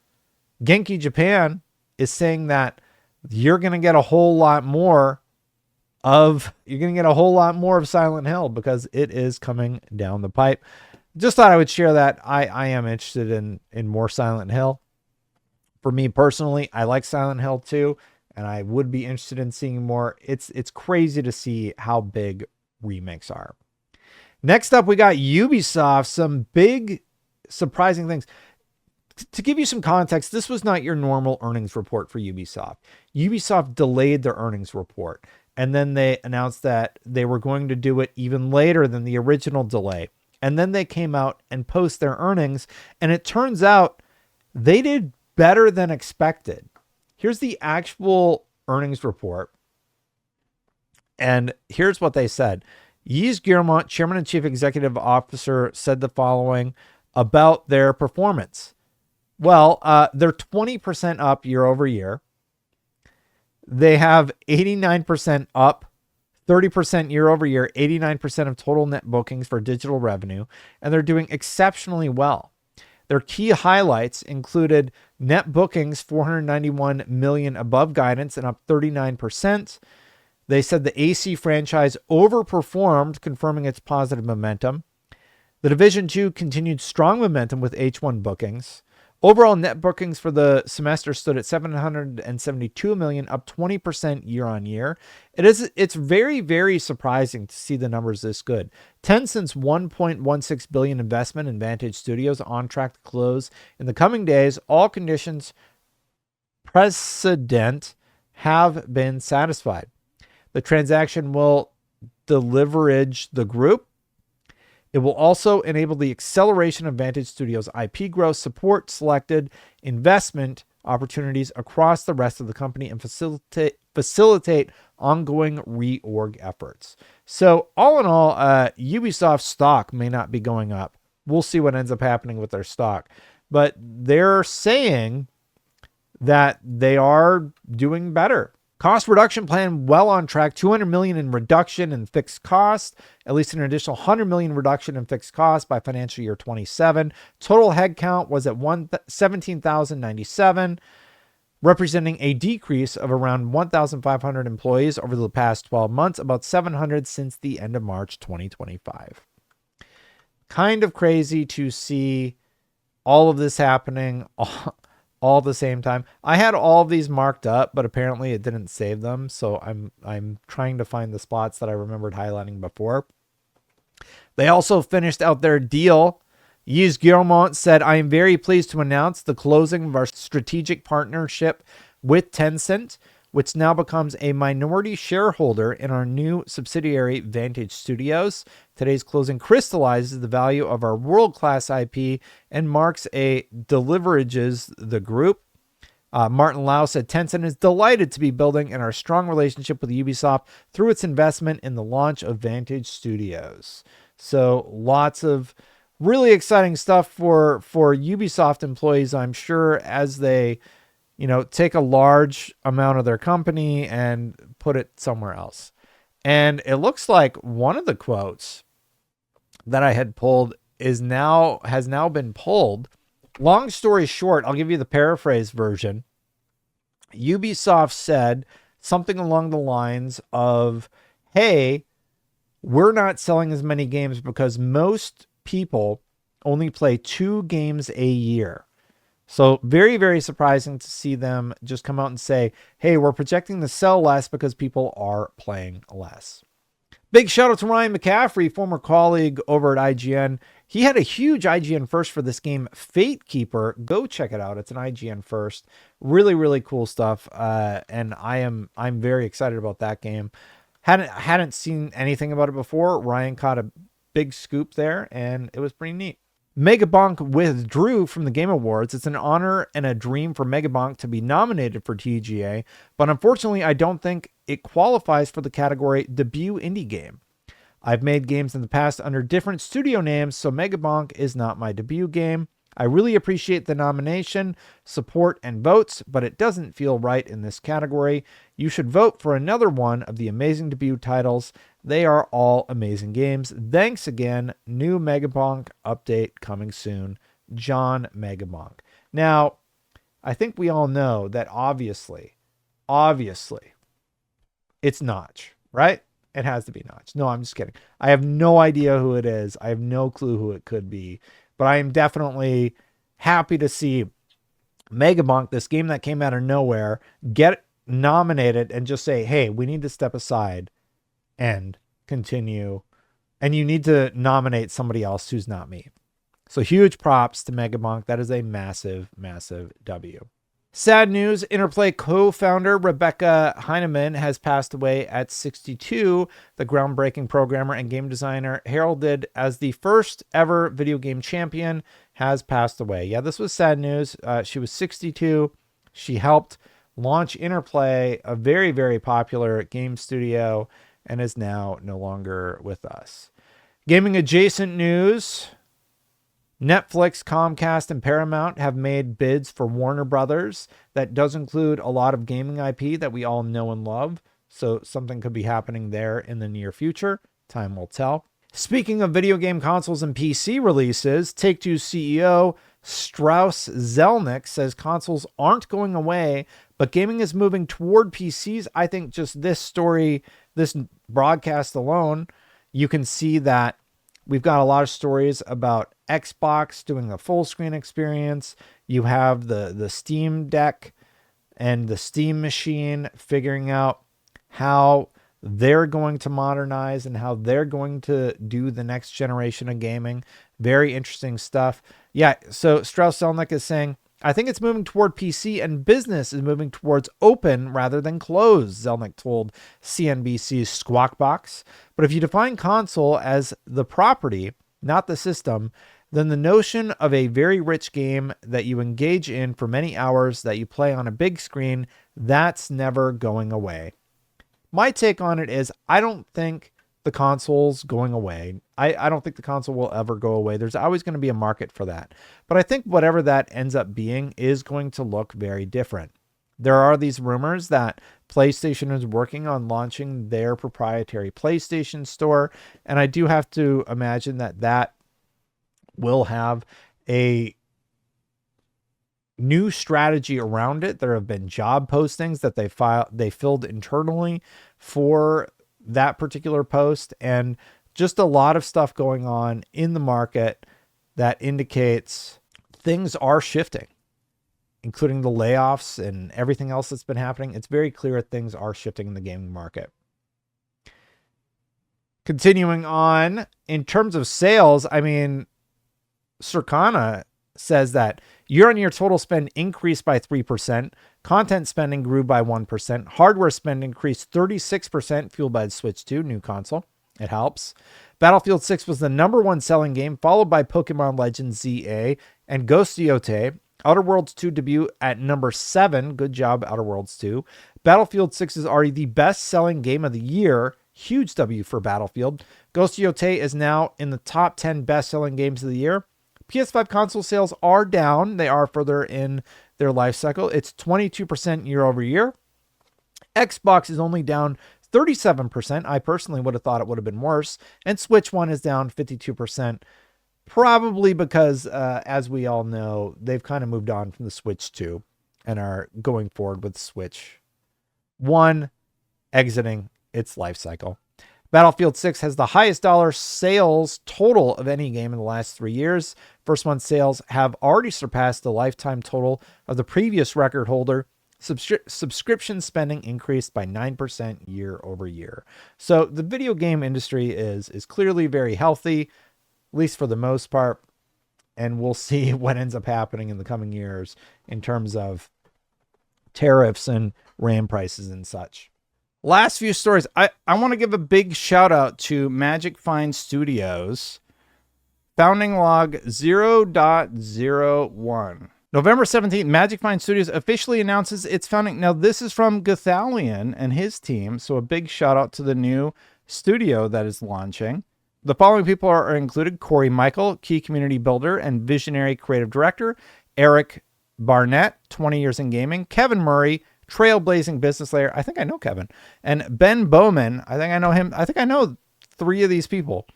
Speaker 1: Genki Japan is saying that you're going to get a whole lot more of Silent Hill because it is coming down the pipe. Just thought I would share that. I am interested in more Silent Hill. For me personally, I like Silent Hill 2, and I would be interested in seeing more. It's crazy to see how big remakes are. Next up, we got Ubisoft. Some big surprising things. To give you some context, this was not your normal earnings report for Ubisoft. Ubisoft delayed their earnings report, and then they announced that they were going to do it even later than the original delay. And then they came out and post their earnings, and it turns out they did better than expected. Here's the actual earnings report. And here's what they said. Yves Guillemot, Chairman and Chief Executive Officer, said the following about their performance. Well, they're 20% up year over year. They have 89% up, 30% year over year, 89% of total net bookings for digital revenue, and they're doing exceptionally well. Their key highlights included net bookings, 491 million above guidance and up 39%. They said the AC franchise overperformed, confirming its positive momentum. The Division 2 continued strong momentum with H1 bookings. Overall net bookings for the semester stood at 772 million, up 20% year on year. It's very, very surprising to see the numbers this good. Tencent's 1.16 billion investment in Vantage Studios on track to close in the coming days. All conditions precedent have been satisfied. The transaction will deleverage the group. It will also enable the acceleration of Vantage Studios' IP growth, support selected investment opportunities across the rest of the company, and facilitate ongoing reorg efforts. So all in all, Ubisoft stock may not be going up. We'll see what ends up happening with their stock. But they're saying that they are doing better. Cost reduction plan well on track, 200 million in reduction in fixed cost, at least an additional 100 million reduction in fixed cost by financial year 27. Total headcount was at 17,097, representing a decrease of around 1,500 employees over the past 12 months, about 700 since the end of March 2025. Kind of crazy to see all of this happening all at the same time. I had all of these marked up, but apparently it didn't save them. So I'm trying to find the spots that I remembered highlighting before. They also finished out their deal. Yves Guillemot said, I am very pleased to announce the closing of our strategic partnership with Tencent, which now becomes a minority shareholder in our new subsidiary, Vantage Studios. Today's closing crystallizes the value of our world-class IP and marks a deleverages the group. Martin Lau said, Tencent is delighted to be building in our strong relationship with Ubisoft through its investment in the launch of Vantage Studios. So lots of really exciting stuff for Ubisoft employees, I'm sure, as they take a large amount of their company and put it somewhere else. And it looks like one of the quotes that I had pulled has now been pulled. Long story short, I'll give you the paraphrase version. Ubisoft said something along the lines of, hey, we're not selling as many games because most people only play 2 games a year. So very, very surprising to see them just come out and say, hey, we're projecting to sell less because people are playing less. Big shout out to Ryan McCaffrey, former colleague over at IGN. He had a huge IGN first for this game, Fate Keeper. Go check it out. It's an IGN first. Really, really cool stuff. And I'm very excited about that game. Hadn't seen anything about it before. Ryan caught a big scoop there, and it was pretty neat. Megabonk withdrew from the Game Awards. It's an honor and a dream for Megabonk to be nominated for TGA, but unfortunately, I don't think it qualifies for the category Debut Indie Game. I've made games in the past under different studio names, so Megabonk is not my debut game. I really appreciate the nomination, support, and votes, but it doesn't feel right in this category. You should vote for another one of the amazing debut titles. They are all amazing games. Thanks again. New Megabonk update coming soon. John Megabonk. Now, I think we all know that obviously, it's Notch, right? It has to be Notch. No, I'm just kidding. I have no idea who it is. I have no clue who it could be. But I am definitely happy to see Megabonk, this game that came out of nowhere, get nominated and just say, hey, we need to step aside and continue. And you need to nominate somebody else who's not me. So huge props to Megabonk. That is a massive, massive W. Sad news, Interplay co-founder Rebecca Heinemann has passed away at 62. The groundbreaking programmer and game designer, heralded as the first ever video game champion, has passed away. Yeah, this was sad news. She was 62. She helped launch Interplay, a very, very popular game studio, and is now no longer with us. Gaming adjacent news. Netflix, Comcast, and Paramount have made bids for Warner Brothers. That does include a lot of gaming IP that we all know and love. So something could be happening there in the near future. Time will tell. Speaking of video game consoles and PC releases, Take-Two CEO Strauss Zelnick says consoles aren't going away, but gaming is moving toward PCs. I think just this story, this broadcast alone, you can see that we've got a lot of stories about Xbox doing a full screen experience. You have the Steam Deck and the Steam machine figuring out how they're going to modernize and how they're going to do the next generation of gaming. Very interesting stuff. Yeah, so Strauss Zelnick is saying, I think it's moving toward PC and business is moving towards open rather than closed, Zelnick told CNBC's Squawk Box. But if you define console as the property, not the system, then the notion of a very rich game that you engage in for many hours that you play on a big screen, that's never going away. My take on it is I don't think the console's going away. I don't think the console will ever go away. There's always going to be a market for that. But I think whatever that ends up being is going to look very different. There are these rumors that PlayStation is working on launching their proprietary PlayStation store. And I do have to imagine that that will have a new strategy around it. There have been job postings that they filled internally for that particular post, and just a lot of stuff going on in the market that indicates things are shifting, including the layoffs and everything else that's been happening. It's very clear things are shifting in the gaming market. Continuing on, in terms of sales, I mean, Circana says that year-on-year total spend increased by 3%, content spending grew by 1%, hardware spend increased 36%, fueled by the Switch 2, new console. It helps. Battlefield 6 was the number one selling game, followed by Pokemon Legends ZA and Ghost Yote. Outer Worlds 2 debut at number 7. Good job, Outer Worlds 2. Battlefield 6 is already the best-selling game of the year. Huge W for Battlefield. Ghost Yote is now in the top 10 best-selling games of the year. PS5 console sales are down. They are further in their life cycle. It's 22% year over year. Xbox is only down 37%. I personally would have thought it would have been worse. And Switch One is down 52%. Probably because, as we all know, they've kind of moved on from the Switch 2 and are going forward with Switch 1 exiting its life cycle. Battlefield 6 has the highest dollar sales total of any game in the last 3 years. First month sales have already surpassed the lifetime total of the previous record holder. Subscription spending increased by 9% year over year. So the video game industry is clearly very healthy, at least for the most part. And we'll see what ends up happening in the coming years in terms of tariffs and RAM prices and such. Last few stories. I want to give a big shout out to Magic Find Studios. Founding log 0.01. November 17th, Magic Find Studios officially announces its founding. Now, this is from Gathalion and his team, so a big shout out to the new studio that is launching. The following people are included: Corey Michael, key community builder and visionary creative director; Eric Barnett, 20 years in gaming; Kevin Murray, trailblazing business layer. I think I know Kevin. And Ben Bowman. I think I know him. I think I know 3 of these people,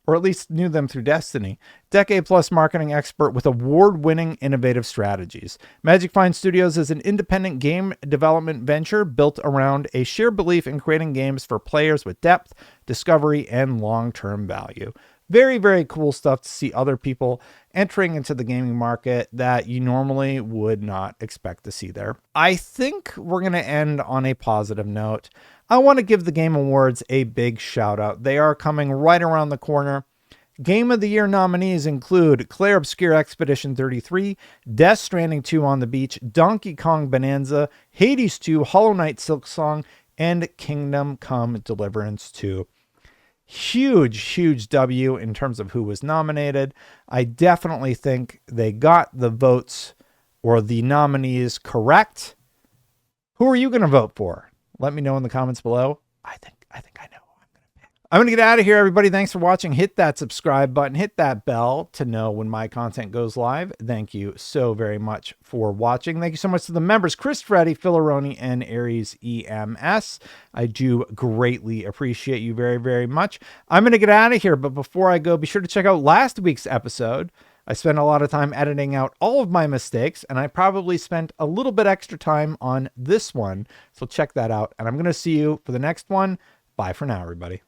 Speaker 1: or at least knew them through Destiny. Decade plus marketing expert with award-winning innovative strategies. Magic Find Studios is an independent game development venture built around a shared belief in creating games for players with depth, discovery, and long-term value. Very, very cool stuff to see other people entering into the gaming market that you normally would not expect to see there. I think we're going to end on a positive note. I want to give the Game Awards a big shout out. They are coming right around the corner. Game of the Year nominees include Claire Obscure Expedition 33, Death Stranding 2 on the Beach, Donkey Kong Bonanza, Hades 2, Hollow Knight Silksong, and Kingdom Come Deliverance 2. Huge W in terms of who was nominated. I definitely think they got the votes or the nominees correct. Who are you going to vote for? Let me know in the comments below. I think I know. I'm going to get out of here, everybody. Thanks for watching. Hit that subscribe button. Hit that bell to know when my content goes live. Thank you so very much for watching. Thank you so much to the members, Chris, Freddy, Philaroni, and Aries EMS. I do greatly appreciate you very, very much. I'm going to get out of here, but before I go, be sure to check out last week's episode. I spent a lot of time editing out all of my mistakes, and I probably spent a little bit extra time on this one. So check that out, and I'm going to see you for the next one. Bye for now, everybody.